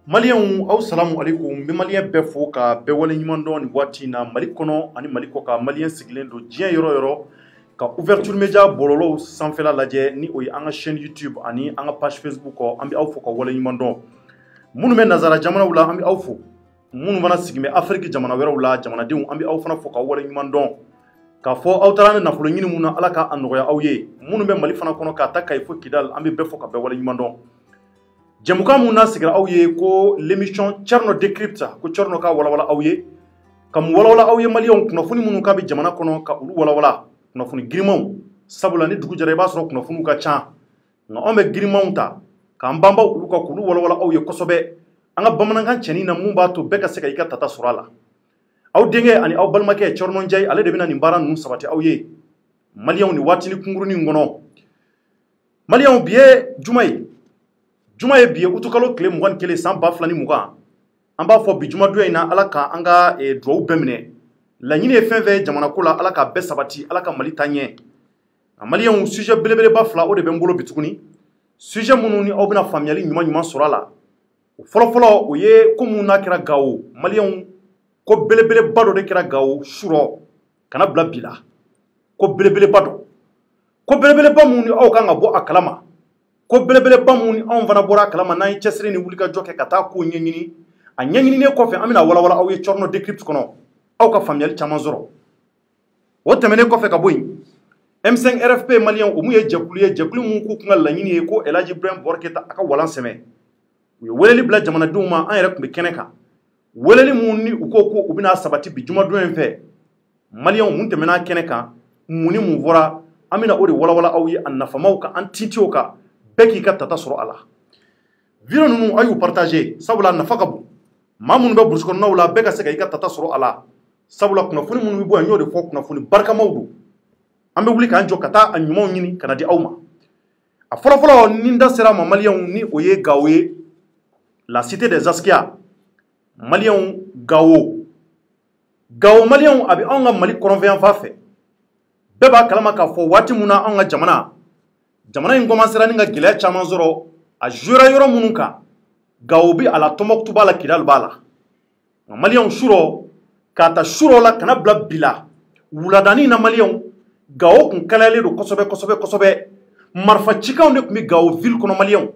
Malien aw salamu alaikum be malien be fo ka be wala nyimando ni wati na malikono ani maliko ka malien sigilen do dien yoro ka ouverture media bololo sanfela laje ni oyi anga chaîne YouTube ani anga page Facebook ko ambi aw fo ka wala nyimando munu men nazara jamana wula ambi aw fo munu bana sigime Afrique jamana wera wula jamana de ambi aw fana fo ka wala nyimando ka fo aw tarane na fulo nyini muna alaka anoya aw ye munu be mali fana kono ka takay fo kidal ambi be fo ka be wala nyimando Jamuka muna sigira awye ko l'émission Tcherno Decrypta ko Tcherno ka wala awye kam wala awye malion kuna funi munu ka bi jamana kono ka ulu wala kuna funi grimon sabula ni dugu jare ba so kuna funu ka cha na ombe grimon ta ka mbamba ulu ka kulu wala awye kosobe anga bamana kan cheni na mumba to beka seka ika tata surala aw denge ani aw balmake Tcherno njay ale de bina ni mbara nu sabati awye malion ni watini kunguru ni ngono malion biye Juma ye biye utukalo kile mugan kele san ba flani mugan amba fo bi juma do ina alaka anga do bemne la nyine fenve jamana kula alaka be sabati alaka mali tanye amali on sujet belebele ba fla o de bembolo bitukuni sujet mununi obina family nyuma sorala folo o ye komu na kira gawo mali on ko belebele bado de kira gawo shuro kana bla bila ko belebele bado ko belebele ba mununi o kanga bo akalama ko belebele bamuni on fana bora kalama nay chesri ni wulika joke kata ko nyanyini a nyanyini ne ko fe amina wala aw ye Tcherno Decrypta kono aw ka famiyal chama zoro o temene ko fe ka boy M5 RFP malien o mu ye jekulu mu ku kungal la nyini ko Elaji Ibrahim Borketa aka walan seme we weleli bla jamana duma an yere ko be keneka weleli munni ko ubina sabati bi juma do en fe malien mun temena keneka muni mu vora amina o de wala aw ye annafamaw ka antitio ka beki ka tata soro ala video nunu ayu partager sabula nafaka bu mamun be bursko nawla beka seka ka tata soro ala sabula kuna funi munu bo nyode fo kuna funi barka mawdu ambe wuli kan jokata anyumo nyini kana di awma a folo ninda sera ma malien ni oye gawe la cité des Askia malien gawo malien abi anga mali convient va fait beba kalama ka fo wati muna anga jamana ngoma sirani nga gele chama zoro a jura yoro munuka gawbi ala tomok bala kidal bala malion shuro kata shuro la kana bla bila wuladani na malion gawo kun kalale do kosobe marfa chika onde kumi gawo ville kono malion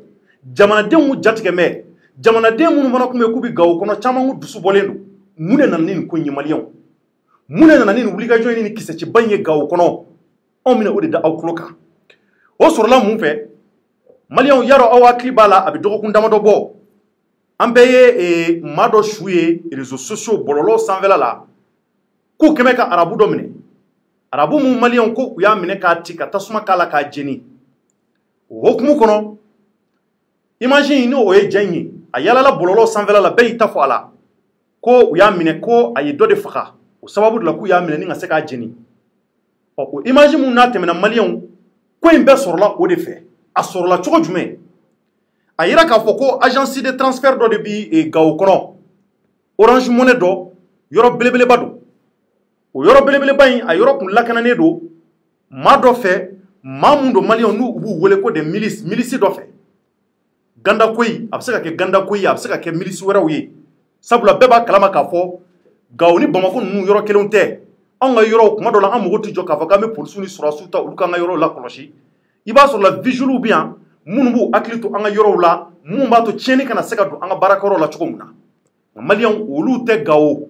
jamana de mu jatike me jamana de mu mana kume kubi gawo kono chama mu dusu bolendo mune nan nin kunyi malion mune nan nin wuliga joyi ni kise ci banye gawo kono on mina odi da awkloka o surla mun fe malion yaro awakli bala abi dogo kundama do bo ambeye mado shuye réseaux sociaux bololo sanvela la ku kemeka arabu domine arabu mu malion ko ya mine ka tika tasuma kala ka jeni hokmu kono imagine no o ye janyi ayala la bololo sanvela la be itafo ala ko ya mine ko ayi do de faka o sababu la ku ya mine ni ngase ka jeni o imagine mu na temena malion ko imbe sorla o de fe a sorla chogo jume ayira ka foko agence de transfert do de bi e gawo kono Orange Money do yoro belebele bado o yoro belebele bayin a yoro kun lakana ne do ma do fe mamundo malion nu ubu wole ko de milice do fe ganda koyi absaka ke ganda koyi absaka ke milice wera wi sabula beba kalama ka fo gawo ni bamako nu yoro kelonte anga yoro kuma do la amugo tijo ka faka me police ni sura suta uluka nga yoro la koloshi iba sur la visual bien munbu aklito anga yoro la mumba to cheni kana seka do anga barakoro la chukumuna malion ulu te gawo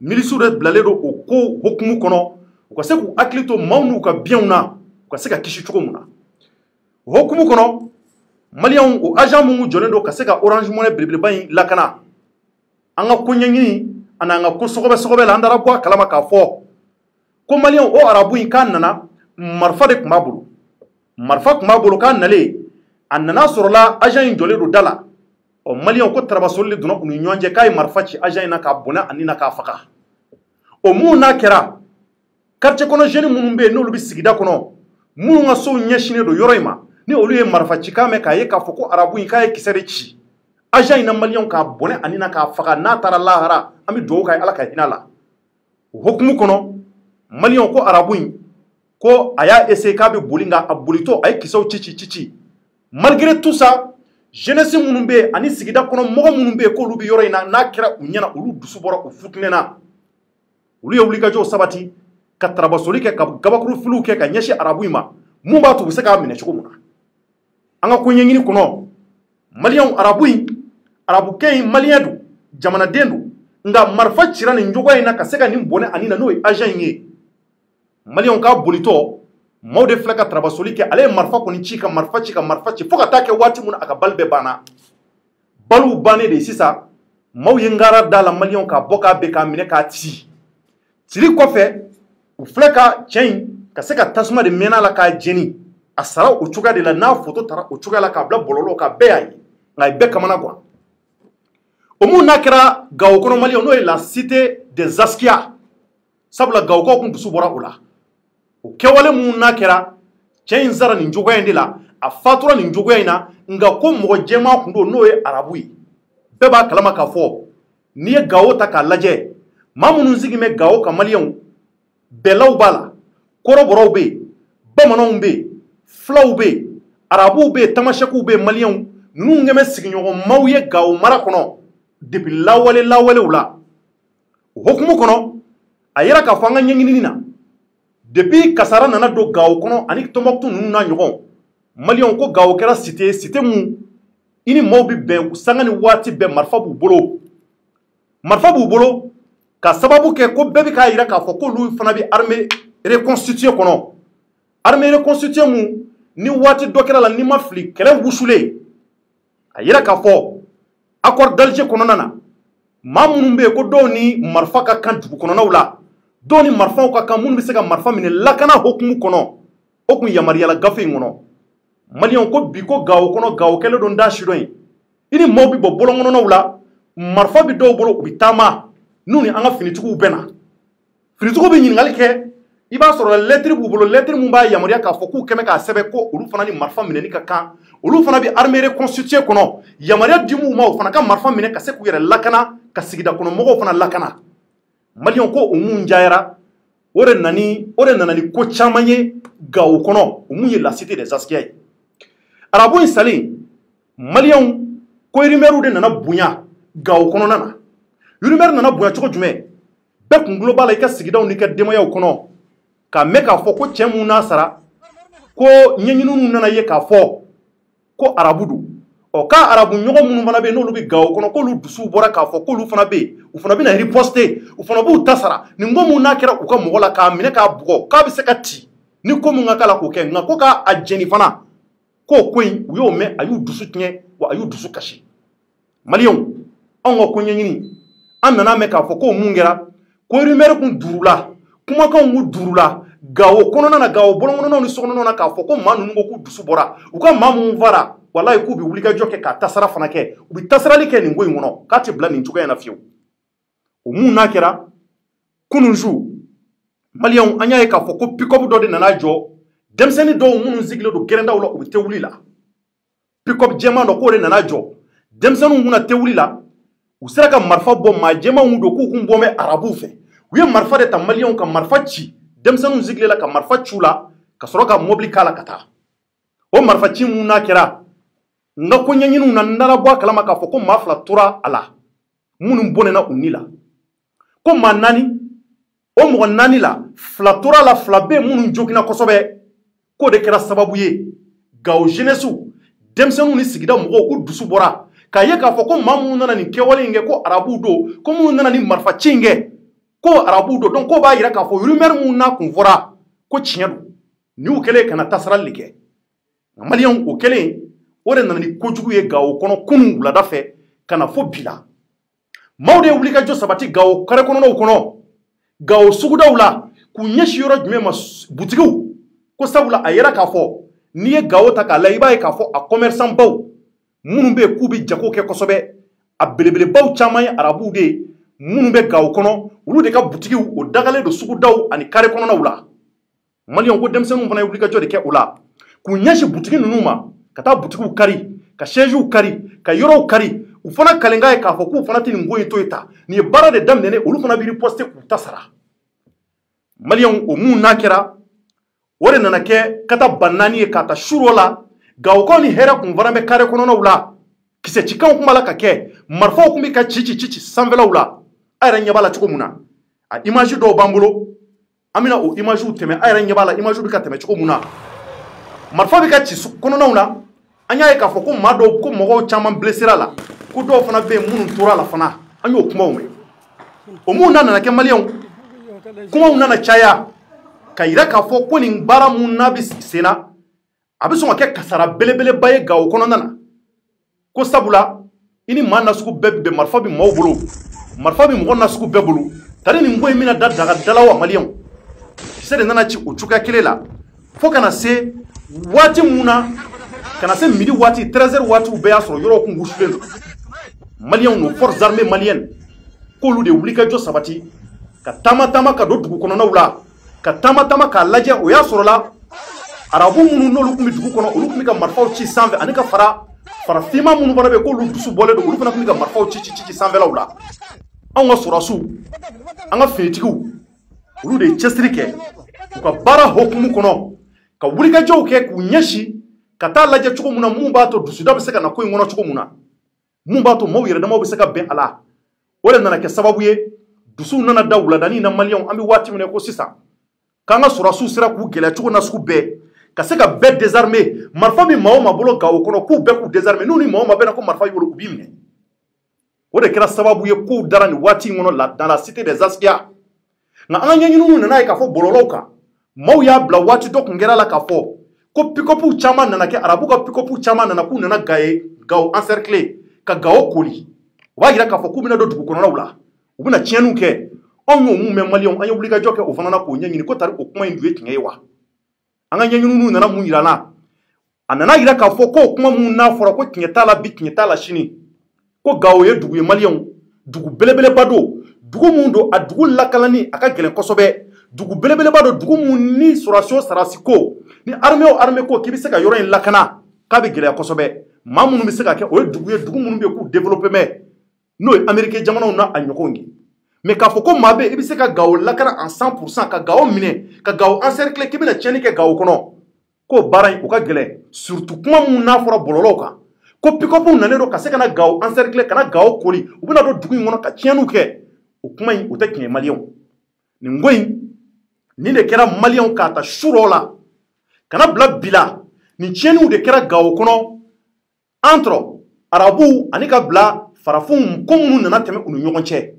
milisu de blaledo o ko hokmu kono ko seku aklito mawnu ka bienuna ko seka kishi chukumuna hokmu kono malion o agent mu jonendo ka seka Orange Money belebele bayin lakana anga kunyanyini ana anga ko sogobe la andara bo kalama ka fo ko malion o arabu in kan nana marfa de kumabulu kan nale annana sorola agent jole do dala o malion ko trabasol duna unu nyonje kay marfa ci agent na ka bona anina ka faka o mu na kera quartier kono jeune munumbe no lubi sigida kono mu nga so nyeshine do yoroima ni olu ye marfa ci kame ka ye ka foko arabu in kay kisere ci agent na malion ka bona anina ka faka na tara lahara ami do kay alaka hinala hukmu kono malion ko arabuin ko aya ese ka be bolinga abulito ay kisaw cici malgré tout ça jeunesse minnu bɛ ani sigida kɔnɔ mɔgɔ minnu bɛ k'olu bɛ yɔrɔ in na n'a kɛra u ɲɛna olu dusu bɔra u futunɛna olu ye wulikajɔw sabati ka tarabasoli kɛ ka gabakuru filiw kɛ ka ɲɛsin arabu in ma mun b'a to u bɛ se k'a minɛ cogo min na an ka ko ɲɛɲini kɔnɔ maliyɛnw arabu in arabukɛ in maliyɛn don jamanaden don nka marifa cira nin cogoya in na ka se ka nin bɔnɛ ani na n'o ye agent in ye maliyɛnw k'a bolitɔ maaw de filɛ ka tarabasoli kɛ ale ye marifa kɔni ci ka marifa ci ka marifa ci fo ka taa kɛ waati min na a ka bali bɛɛ banna baliw bannen de sisan maaw ye ngara da la maliyɛnw k'a bɔ k'a bɛn k'a minɛ k'a ci cili kɔfɛ u filɛ ka cɛ in ka se ka tasuma de mɛnna la k'a jeni a sara o cogoya de la n'a foto tara o cogoya la k'a bila bɔlɔlɔ k'a bɛɛ y'a ye nka a bɛɛ kamana gan o mun n'a kɛra Gawo kɔnɔ maliyɛnw n'o ye la cité des Askia sabula Gawokaw kun dusu bɔra o la o kɛwale mun n'a kɛra cɛ in sara nin cogoya in de la a fatura nin cogoya in na nka ko mɔgɔ jɛman kun don n'o ye arabu ye bɛɛ b'a kalama k'a fɔ n'i ye Gawo ta k'a lajɛ maa minnu sigin bɛ Gawo ka maliyɛnw bɛlaw b'a la kɔrɔbɔrɔw bɛ yen bamananw bɛ yen fulaw bɛ yen arabuw bɛ yen tamasɛkiw bɛ yen maliyɛnw ninnu kɛn bɛ sigiɲɔgɔnmaw ye Gawo mara kɔnɔ depuis lawalew la o hukumu kɔnɔ a yɛrɛ k'a fɔ an ka ɲɛɲinini na depuis kasara nana don Gawo kɔnɔ ani Tɔnbɔkutu ninnu n'a ɲɔgɔn maliyɛnw ko Gawo kɛra cité mun i ni maaw bɛ bɛn sanga ni waati bɛɛ marifa b'u bolo ka sababu kɛ ko bɛɛ bɛ k'a yira k'a fɔ k'olu fana bɛ armée reconstituée kɔnɔ armée reconstituée mun ni waati dɔ kɛra la n'i ma fili kɛlɛ wusulen a yira k'a fɔ accord d'Alger kɔnɔna na maa minnu bɛ yen ko dɔw ni marifa ka kan dugu kɔnɔnaw la dɔw ni marifaw ka kan minnu bɛ se ka marifa minɛ lakana hukumu kɔnɔ o kun yamaruyala gafe in kɔnɔ maliyɛnw ko bi ko Gawo kɔnɔ Gawo kɛlen don da sidɔn ye i ni maaw bɛ bɔ bɔlɔnkɔnɔnaw la marifa bɛ dɔw bolo u bɛ taama n'u ni an ka finitigiw bɛ na finitigiw bɛ ɲininkali kɛ i b'a sɔrɔ lɛtiri b'u bolo lɛtiri mun b'a yamaruya k'a fɔ k'u kɛmɛ k'a sɛbɛn ko olu fana ni marifa minɛni ka kan olu fana bɛ armée reconstituée kɔnɔ yamaruya di m'u ma u fana ka marifa minɛ ka se k'u yɛrɛ lakana ka sigida kɔnɔ mɔgɔw fana lakana maliyɛnw ko o mun jayara o de nana ni ko caman ye Gawo kɔnɔ o mun ye la cité des Askia ye arabu in salen maliyɛnw ko rumeur de nana bonya Gawo kɔnɔna na rumeur nana bonya cogo jumɛn bɛɛ kun tulo b'a la i ka sigidaw n'i ka denbayaw kɔnɔ k'a mɛn k'a fɔ ko cɛ mun n'a sara ko ɲɛɲininiw nana ye k'a fɔ ko arabu don ɔ k'a arabu ɲɔgɔn minnu fana bɛ yen n'olu bɛ Gawo kɔnɔ k'olu dusuw bɔra k'a fɔ k'olu fana bɛ yen u fana bɛna riposter u fana b'u ta sara nin ko mun n'a kɛra u ka mɔgɔ la k'a minɛ k'a bugɔ k'a bɛ se ka ci ni ko mun ka k'a la k'o kɛ nka ko k'a jɛni fana k'o ko in u y'o mɛn a y'u dusu tiɲɛ wa a y'u dusu kasi maliyɛnw anw ka ko ɲɛɲini an nana mɛn k'a fɔ k'o mun kɛra ko rumeur kun durula kumakanw kun durula Gawo kɔnɔna na Gawo bɔlɔnkɔnɔnaw ni sokɔnɔnaw na k'a fɔ ko maa ninnu ko k'u dusu bɔra u ka maa mun fara walayi k'u bɛ wulikajɔ kɛ k'a tasara fana kɛ u bɛ tasarali kɛ nin ko in kɔnɔ k'a tɛ bila nin cogoya in na fiyewu o mun n'a kɛra kunun su maliyɛnw an y'a ye k'a fɔ ko pick-up dɔ de nana jɔ denmisɛnnin dɔw minnu sigilen don gɛrɛndaw la u bɛ tewuli la pick-up jɛman dɔ k'o de nana jɔ denmisɛnninw kunna tewuli la u sera ka marifa bɔ maa jɛmanw don k'u kun bɔ mɛ arabuw fɛ u ye marifa de ta maliyɛnw ka marifa ci denmisɛnninw sigilen la ka marifa ci u la ka sɔrɔ ka mobili k'a la ka taa o marifa ci mun n'a kɛra n ka ko ɲɛɲiniw na n nana bɔ a kalama k'a fɔ ko maa fila tora a la minnu bɔnɛna u ni la ko maa naani o mɔgɔ naani la fila tora a la fila bɛ yen minnu joginna kosɛbɛ k'o de kɛra sababu ye Gawo jeunesse denmisɛnninw ni sigida mɔgɔw u dusu bɔra k'a ye k'a fɔ ko maa minnu nana nin kɛwale in kɛ ko arabuw don ko minnu nana nin marifa ci in kɛ ko arabuw don donc k'o b'a yira k'a fɔ rumeur mun n'a kun fɔra ko tiɲɛ don ni y'u kɛlen ka na tasarali kɛ nka maliyɛnw o kɛlen o de nana ni kojugu ye Gawo kɔnɔ kunun wulada fɛ ka na fɔ bi la maaw de ye wulikajɔ sabati Gawo kare kɔnɔnaw kɔnɔ Gawo sugudaw la k'u ɲɛsin yɔrɔ jumɛn ma butigiw ko sabula a yɛrɛ k'a fɔ n'i ye Gawo ta k'a la i b'a ye k'a fɔ a commerçant baw minnu bɛ yen k'u bɛ jago kɛ kosɛbɛ a belebelebaw caman ye arabuw de ye minnu bɛ Gawo kɔnɔ olu de ka butigiw o dagalen don sugudaw ani kare kɔnɔnaw la maliyɛnw ko denmisɛnninw fana ye wulikajɔ de kɛ o la k'u ɲɛsin butigi ninnu ma ka taa butigiw kari ka siègew kari ka yɔrɔw kari u fana kalenkan ye k'a fɔ k'u fana tɛ nin ko in to yen ta nin ye baara de daminɛnen olu fana bɛ riposter k'u ta sara maliyɛnw o mun n'a kɛra o de nana kɛ kata ba naani ye k'a ta suro la Gawokaw ni hɛrɛ kun fana bɛ kare kɔnɔnaw la kisɛ cikanw kuma la ka kɛ marifaw kun bɛ ka ci sanfɛlaw la a yɛrɛ ɲɛ b'a la cogo mun na a image dɔw b'an bolo an bɛna o image tɛmɛ a yɛrɛ ɲɛ b'a la image bɛ ka tɛmɛ cogo mun na marifa bɛ ka ci kɔnɔnaw na an y'a ye k'a fɔ ko maa dɔw ko mɔgɔw caman blessera la ko dɔw fana bɛ yen minnu tora la fana an y'o kumaw mɛn o mun nana kɛ maliyɛnw kumaw nana caya ka yira k'a fɔ ko nin baara mun n'a bɛ sen na a bɛ sɔn ka kɛ kasara belebeleba ye Gawo kɔnɔna na ko sabula i ni maa nasugu bɛɛ bɛ marifa bɛ maaw bolo marifa bɛ mɔgɔ nasugu bɛɛ bolo tari nin ko in bɛna da daga wa maliyɛnw kisɛ de nana ci o cogoya kelen la fo kana se waati mun na kana se midi waati 13h waatiw bɛɛ y'a sɔrɔ yɔrɔw kun wusulen don maliyɛnw no forces armées maliennes k'olu de wuli ka jɔ sabati ka taama ka don dugu kɔnɔnaw la ka taama k'a lajɛ o y'a sɔrɔla arabu minnu n'olu kun bɛ dugu kɔnɔ olu kun bɛ ka marifaw ci sanfɛ ani ka farafinma minnu fana bɛ yen k'olu dusu bɔlen don olu fana kun bɛ ka marifaw ci sanfɛlaw la anw ka sɔrɔsiw an ka finitigiw olu de ye cɛsiri kɛ u ka baara hokumu kɔnɔ ka wulikajɔw kɛ k'u ɲɛsi ka taa lajɛ cogo mun na mun b'a to dusuda bɛ se ka na ko in kɔnɔ cogo mun na mun b'a to maaw yɛrɛ damaw bɛ se ka bɛn a la o de nana kɛ sababu ye dusuw nana da wuladani na maliyɛnw an bɛ waati min na ko sisan k'an ka sɔrɔsiw sera k'u gɛlɛya cogo na sugu bɛɛ ka se ka bɛɛ désarmer marifa min maa o maa bolo Gawo kɔnɔ k'u bɛɛ k'u désarmer n'u ni maa o maa bɛna ko marifa y'i bolo u b'i minɛ o de kɛra sababu ye k'u dara nin waati in kɔnɔ dans la cité des Askia nka an ka ɲɛɲiniw nana ye k'a fɔ bɔlɔlɔw kan maaw y'a bila waati dɔ kun kɛra la k'a fɔ ko pick-upw caman nana kɛ arabu ka pick-upw caman nana k'u nana Gawo encercler ka Gawo koli o b'a jira k'a fɔ k'u bɛna don dugu kɔnɔnaw la u bɛna tiɲɛniw kɛ anw y'o mun mɛn maliyɛnw an ye wulikajɔ kɛ o fana na k'o ɲɛɲini ko tari o kuma in dun ye tiɲɛ ye wa an ka ɲɛɲiniw nana mun yira na a nana yira k'a fɔ ko o kuma mun n'a fɔra ko tiɲɛ t'a la bi tiɲɛ t'a la sini ko Gawo ye dugu ye maliyɛnw dugu belebeleba don dugu mun don a dugu lakalani a ka gɛlɛn kosɛbɛ dugu belebeleba don dugu mun ni sɔrɔsiyo sarasi ko ni armée ko k'i bɛ se ka yɔrɔ in lakana k'a bɛ gɛlɛya kosɛbɛ maa minnu bɛ se ka kɛ o ye dugu minnu bɛ k'u développer mɛn n'o ye Amérique jamanaw n'a a ɲɔgɔnw ye mais k'a fɔ ko maa bɛ i bɛ se ka Gawo lakana en 100% ka Gawo minɛ ka Gawo encercler k'i bɛna tiɲɛni kɛ Gawo kɔnɔ k'o baara in o ka gɛlɛn surtout kuma mun n'a fɔra bɔlɔlɔw kan ko pick-upw nanen don ka se ka na Gawo encercler ka na Gawo koli u bɛna don dugu in kɔnɔ ka tiɲɛniw kɛ o kuma in o tɛ tiɲɛ maliyɛnw nin ko in nin de kɛra maliyɛnw k'a ta su dɔw la kana bila bi la nin tiɲɛniw de kɛra Gawo kɔnɔ entre arabuw ani ka bila farafinw ko minnu nana tɛmɛ u ni ɲɔgɔn cɛ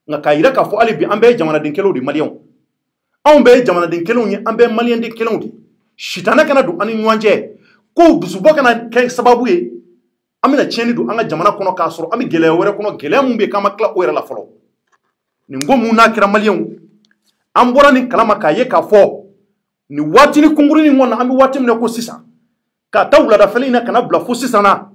nka k'a yira k'a fɔ hali bi an bɛɛ ye jamanaden kelenw de maliyɛnw anw bɛɛ ye jamanaden kelenw ye an bɛɛ ye maliyɛnden kelenw de sitanɛ kana don an ni ɲɔgɔn cɛ ko dusubɔ kana kɛ sababu ye an bɛna tiɲɛni don an ka jamana kɔnɔ k'a sɔrɔ an bɛ gɛlɛya wɛrɛ kɔnɔ gɛlɛya mun bɛ yen k'an ma tila o yɛrɛ la fɔlɔ nin ko mun n'a kɛra maliyɛnw an bɔra nin kalama k'a ye k'a fɔ nin waati ni kunkurunin kɔnɔ an bɛ waati min na ko sisan k'a ta wuladafɛla in na kana bila fo sisan na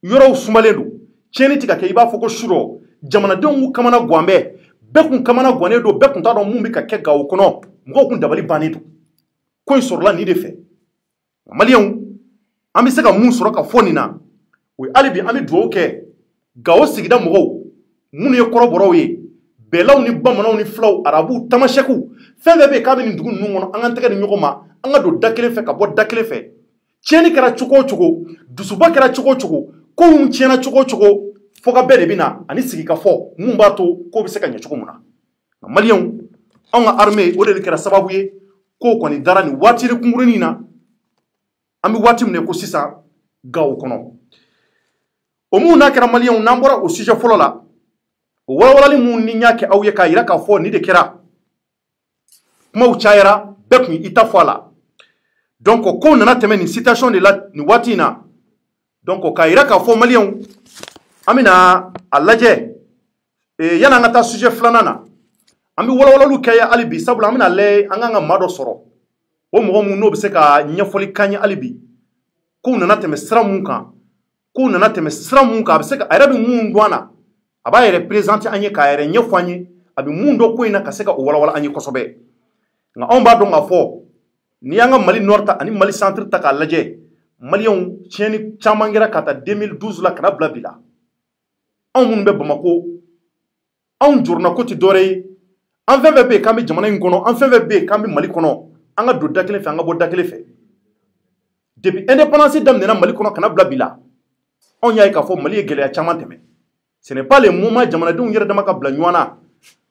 yɔrɔw sumalen don tiɲɛni tɛ ka kɛ i b'a fɔ ko su dɔ jamanadenw k'u kamana gan bɛɛ kun kamana gannen don bɛɛ kun t'a dɔn mun bɛ ka kɛ Gawo kɔnɔ mɔgɔw kun dabali bannen don ko in sɔrɔla nin de fɛ maliyɛnw an bɛ se ka mun sɔrɔ ka fɔ nin na o ye hali bi an bɛ dugawu kɛ Gawo sigida mɔgɔw minnu ye kɔrɔbɔrɔw ye bɛɛlaw ni bamananw ni filaw arabuw tamasɛkiw fɛn bɛɛ bɛ yen k'a bɛ nin dugu ninnu kɔnɔ an k'an tɛgɛ di ɲɔgɔn ma an ka don da kelen fɛ ka bɔ da kelen fɛ tiɲɛni kɛra cogo o cogo dusuba kɛra cogo o cogo kow tiɲɛna cogo o cogo fo ka bɛɛ de bɛ na ani sigi ka fɔ mun b'a to ko bɛ se ka ɲɛ cogo min na nka maliyɛnw anw ka armée o de kɛra sababu ye k'o kɔni dara nin waati kunkurunin na an bɛ waati min na ko sisan Gawo kɔnɔ o mun n'a kɛra maliyɛnw n'an bɔra o sujet fɔlɔ la o walawalali mun ni n y'a kɛ aw ye k'a yira k'a fɔ nin de kɛra kumaw cayara bɛɛ kun i ta fɔ a la donc ko nana tɛmɛ nin situation de la nin waati in na donc k'a yira k'a fɔ maliyɛnw an bɛna a lajɛ yanni an ka taa sujet filanan na an bɛ walawalaliw kɛ hali bi sabula an bɛna lajɛ an kan ka maa dɔ sɔrɔ o mɔgɔ mun n'o bɛ se ka ɲɛfɔli k'an ye hali bi k'u nana tɛmɛ sira mun kan a bɛ se ka a yɛrɛ bɛ mun dɔn an na a b'a yɛrɛ présenter an ye k'a yɛrɛ ɲɛfɔ an ye a bɛ mun dɔn ko in na ka se ka o walawala an ye kosɛbɛ nka anw b'a dɔn k'a fɔ n'i y'an ka Mali Nord ta ani Mali Centre ta k'a lajɛ maliyɛnw tiɲɛni caman kɛra ka taa 2012 la ka na bila bi la anw minnu bɛ Bamako anw jɔrɔna ko tɛ dɔwɛrɛ ye an fɛn fɛn bɛ yen k'an bɛ jamana in kɔnɔ an fɛn fɛn bɛ yen k'an bɛ Mali kɔnɔ an ka don da kelen fɛ an ka bɔ da kelen fɛ depuis indépendance daminɛna Mali kɔnɔ ka na bila bi la on y'a k'a fɔ Mali ye gɛlɛya caman tɛmɛ. Ce n'est pas le moment jamanadenw yɛrɛ dama ka bila ɲɔgɔn na.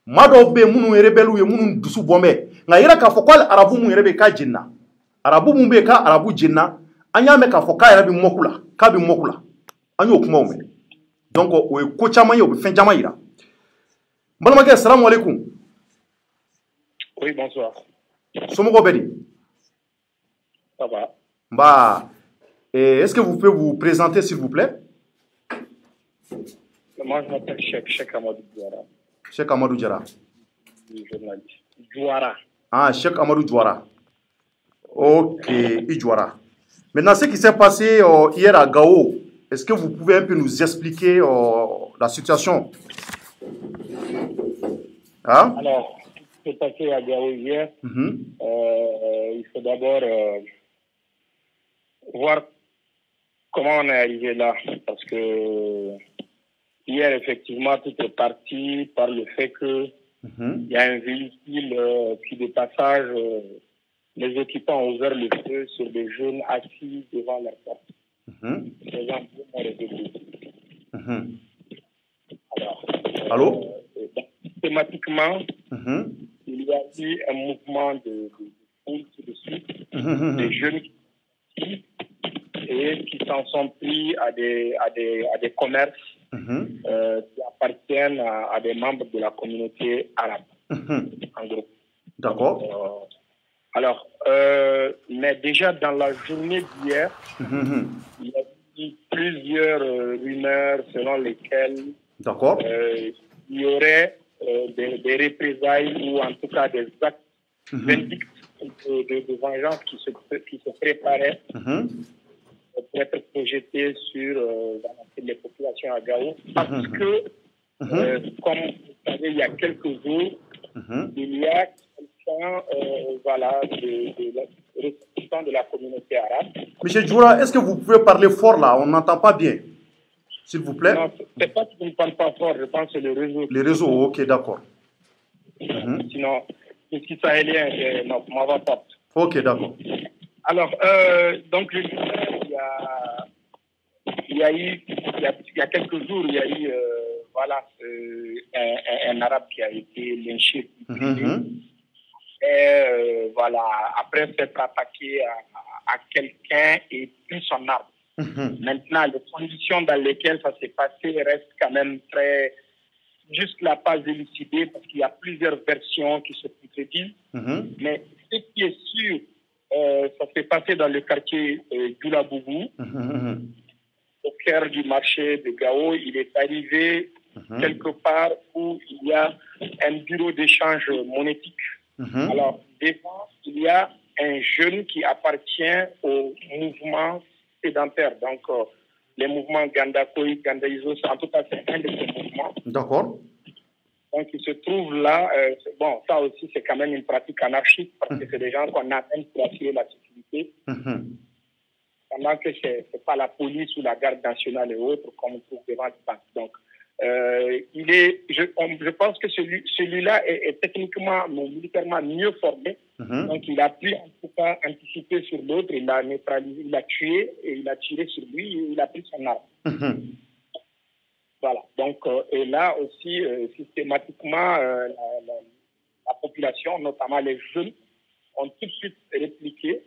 Maa dɔw bɛ yen minnu ye rebelles ye minnu dusu bɔn bɛ nka yɛrɛ k'a fɔ ko hali arabu mun yɛrɛ bɛ yen k'a jenina arabu mun bɛ yen k'a arabu jenina an y'a mɛn k'a fɔ k'a yɛrɛ bɛ mɔku la k'a bɛ mɔku la an y'o kumaw mɛn donc o ye ko caman ye o bɛ fɛn caman yira. N balimakɛ salamu aleykum. Oui, bonsoir. Somɔgɔw bɛ di? Ça va. Bah, est-ce que vous pouvez vous présenter s'il vous plaît? Moi, je m'appelle Cheikh Amadou Diawara. Cheikh Amadou Diawara. Journaliste. Diawara. Ah, Cheikh Amadou Diawara. Ok, Diawara. Maintenant, ce qui s'est passé hier à Gao, est-ce que vous pouvez un peu nous expliquer la situation? Hein? Alors, ce qui s'est passé à Gao hier, il faut d'abord voir comment on est arrivé là. Parce que hier, effectivement, tout est parti par le fait que il y a un véhicule qui, de passage, les occupants ont ouvert le feu sur des jeunes assis devant leur porte. Ces gens ont réveillé. Alors, allô? Systématiquement, il y a eu un mouvement de foule tout de suite, des jeunes qui s'en sont pris à des commerces qui appartiennent à des membres de la communauté arabe, en gros. D'accord. Alors, mais déjà dans la journée d'hier, il y a eu plusieurs rumeurs selon lesquelles il y aurait des représailles ou en tout cas des actes vindictifs de vengeance qui se préparaient pour être projetés sur les populations à Gao. Parce que, comme vous savez, il y a quelques jours, il y a quelqu'un de la communauté arabe. Monsieur Djoura, est-ce que vous pouvez parler fort là? On n'entend pas bien. S'il vous plaît. Non, c'est pas que je ne parle pas fort, je pense que c'est le réseau. Les réseaux, ok, d'accord. Sinon, le petit sahélien, c'est ma va pas. Ok, d'accord. Alors, donc, il y a quelques jours, il y a eu un arabe qui a été lynché. Et voilà, après s'être attaqué à quelqu'un et puis son arme. Maintenant, les conditions dans lesquelles ça s'est passé restent quand même très... Jusque-là, pas élucidées parce qu'il y a plusieurs versions qui se contredisent. Mais ce qui est sûr, ça s'est passé dans le quartier d'Oulabougou, au cœur du marché de Gao. Il est arrivé quelque part où il y a un bureau d'échange monétique. Alors, devant, il y a un jeune qui appartient au mouvement sédentaire. Donc, les mouvements Gandakoi, Gandaïzo, en tout cas, c'est un de ces mouvements. D'accord. Donc, il se trouve là. Bon, ça aussi, c'est quand même une pratique anarchique parce que c'est des gens qu'on amène pour assurer la sécurité. Pendant que ce n'est pas la police ou la garde nationale et autres, comme on trouve devant les banques. Donc, je pense que celui-là est techniquement, mais militairement mieux formé. Donc, il a pu en tout cas anticiper sur l'autre. Il l'a neutralisé, il l'a tué et il a tiré sur lui et il a pris son arme. Voilà. Donc, et là aussi, systématiquement, la population, notamment les jeunes, ont tout de suite répliqué.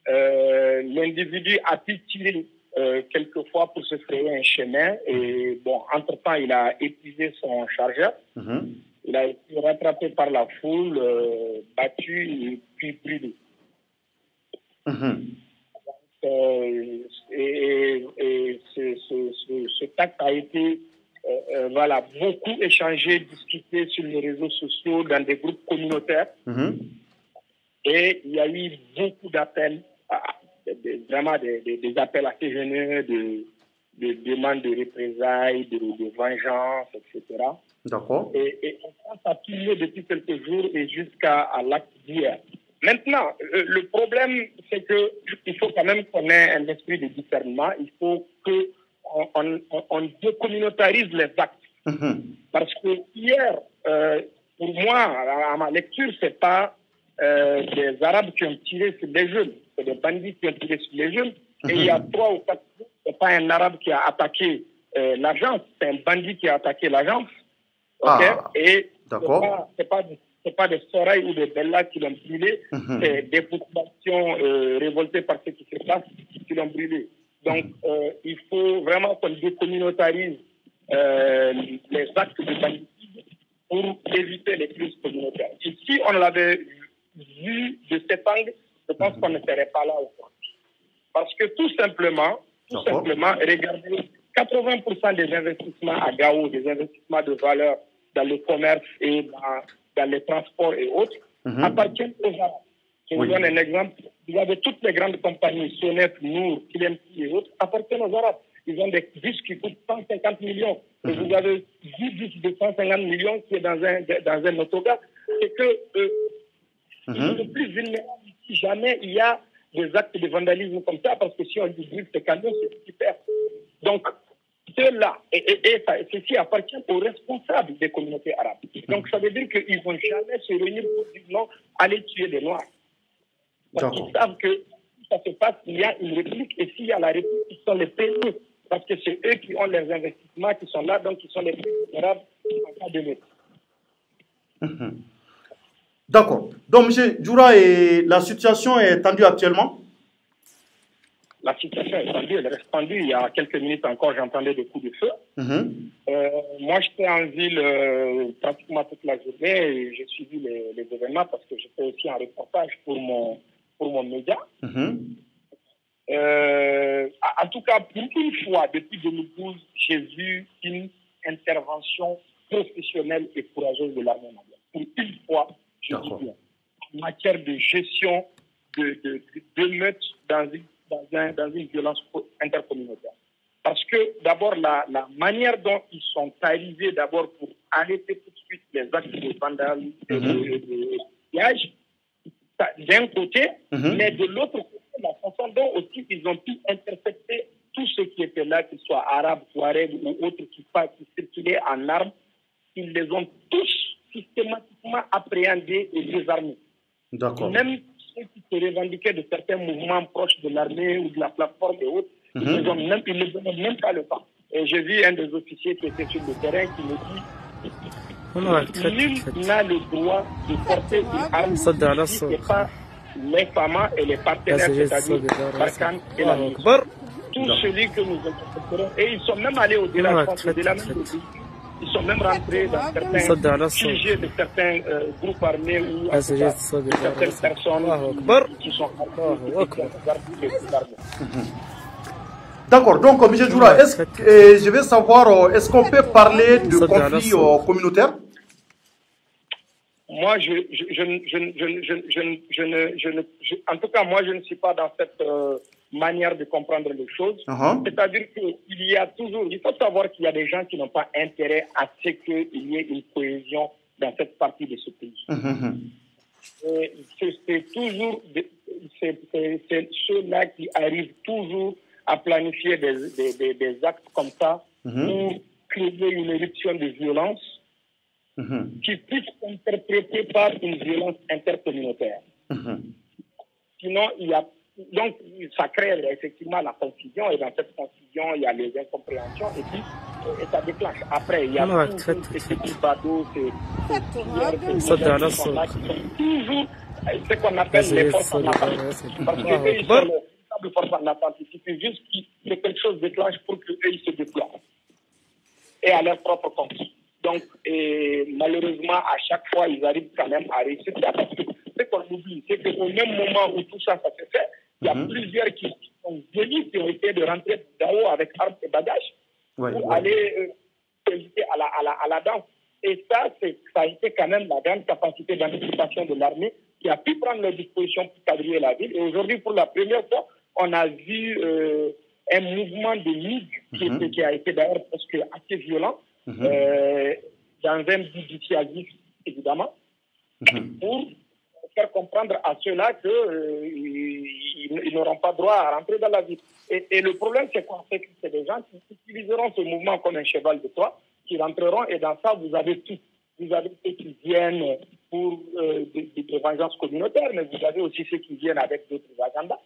L'individu a pu tirer quelquefois pour se frayer un chemin et bon, entre-temps, il a épuisé son chargeur. Il a été rattrapé par la foule, battu et puis brûlé. Et ce acte a été beaucoup échangé, discuté sur les réseaux sociaux, dans des groupes communautaires. Et il y a eu beaucoup d'appels, vraiment des appels assez généreux, de demandes de représailles, de vengeance, etc. D'accord. Et on pense à tout lieu depuis quelques jours et jusqu'à l'acte d'hier. Maintenant, le problème, c'est qu'il faut quand même qu'on ait un esprit de discernement. Il faut qu'on décommunautarise les actes. Parce que hier, pour moi, à ma lecture, ce n'est pas des Arabes qui ont tiré sur les jeunes, c'est des bandits qui ont tiré sur les jeunes. Et il y a 3 ou 4 jours, c'est pas un arabe qui a attaqué l'agence, c'est un bandit qui a attaqué l'agence. Okay? Et c'est pas des Soraï ou des Bella qui l'ont brûlé, c'est des populations révoltées par ce qui se passe qui l'ont brûlé. Donc, il faut vraiment qu'on décommunautarise les actes de banditisme pour éviter les crises communautaires. Et si on l'avait vu de cet angle, je pense qu'on ne serait pas là aujourd'hui. Parce que tout simplement, regardez, 80% des investissements à Gao, des investissements de valeur dans le commerce et dans les transports et autres, appartiennent aux Arabes. Je vous donne un exemple. Vous avez toutes les grandes compagnies, Sonet, Nour, Kilemti et autres, appartiennent aux Arabes. Ils ont des bus qui coûtent 150 millions. Et vous avez 10 bus de 150 millions qui est dans un autogare. C'est que ils sont le plus vulnérables si jamais il y a des actes de vandalisme comme ça, parce que si on brûle ces camions, c'est super. Donc, ceux-là, ceci appartient aux responsables des communautés arabes. Donc, ça veut dire qu'ils ne vont jamais se réunir pour dire non, aller tuer des Noirs. Parce qu'ils savent que si ça se passe, il y a une réplique, et s'il y a la réplique, ils sont les premiers. Parce que c'est eux qui ont les investissements qui sont là, donc ils sont les plus vulnérables en cas de lutte. D'accord. Donc, M. Djoura, la situation est tendue actuellement? La situation est tendue, elle reste tendue. Il y a quelques minutes encore, j'entendais des coups de feu. Moi, j'étais en ville pratiquement toute la journée et j'ai suivi les événements parce que j'étais aussi en reportage pour mon média. En tout cas, pour une fois, depuis 2012, j'ai vu une intervention professionnelle et courageuse de l'armée malienne. Pour une fois, je dis bien, en matière de gestion de meutes dans une violence intercommunautaire. Parce que d'abord, la manière dont ils sont arrivés d'abord pour arrêter tout de suite les actes de vandalisme et de pillage, d'un côté, mais de l'autre côté, la façon dont aussi ils ont pu intercepter tous ceux qui étaient là, qu'ils soient arabes, touaregs ou autres qui circulaient en armes, ils les ont tous systématiquement appréhendés et désarmés. Même ceux qui se revendiquaient de certains mouvements proches de l'armée ou de la plateforme et autres, ils ne donnaient même pas le temps. Et j'ai vu un des officiers qui était sur le terrain qui me dit nul n'a le droit de porter une arme si ce n'est pas les femmes et les partenaires, c'est-à-dire Barkhane et la milice. Tout celui que nous interpréterons, et ils sont même allés au-delà, même de ils sont même rentrés dans certains sujets de certains groupes armés ou de certaines personnes qui sont armées. D'accord, donc M. Djoura, je vais savoir, est-ce qu'on peut parler de conflit communautaire? Moi, en tout cas, moi, je ne suis pas dans cette manière de comprendre les choses. C'est-à-dire qu'il y a toujours, il faut savoir qu'il y a des gens qui n'ont pas intérêt à ce qu'il y ait une cohésion dans cette partie de ce pays. C'est toujours, c'est ceux-là qui arrivent toujours à planifier des actes comme ça pour créer une éruption de violence qui puisse s'interpréter par une violence intercommunautaire. Sinon, donc, ça crée effectivement la confusion, et dans cette confusion, il y a les incompréhensions, et puis ça déclenche. Après, il y a ces petits badauds, qui sont là, qui sont toujours ce qu'on appelle les forces en attente. Parce que eux, ils sont les véritables forces en attente. Il suffit juste que quelque chose déclenche pour qu'eux, ils se déploient. Et à leur propre compte. Donc, malheureusement, à chaque fois, ils arrivent quand même à réussir ça. Parce que ce qu'on oublie, c'est qu'au même moment où tout ça s'est fait, il y a plusieurs qui sont venus, qui ont essayé de rentrer d'en haut avec armes et bagages pour aller s'inviter à la danse. Et ça a été quand même la grande capacité d'anticipation de l'armée qui a pu prendre les dispositions pour quadriller la ville. Et aujourd'hui, pour la première fois, on a vu un mouvement de ligue qui a été d'ailleurs presque assez violent, dans un but dissuasif, évidemment, pour faire comprendre à ceux-là qu'ils n'auront pas droit à rentrer dans la ville. Et le problème, c'est quoi? C'est que c'est des gens qui utiliseront ce mouvement comme un cheval de Troie, qui rentreront, et dans ça, vous avez tout. Vous avez ceux qui viennent pour des vengeances communautaires, mais vous avez aussi ceux qui viennent avec d'autres agendas.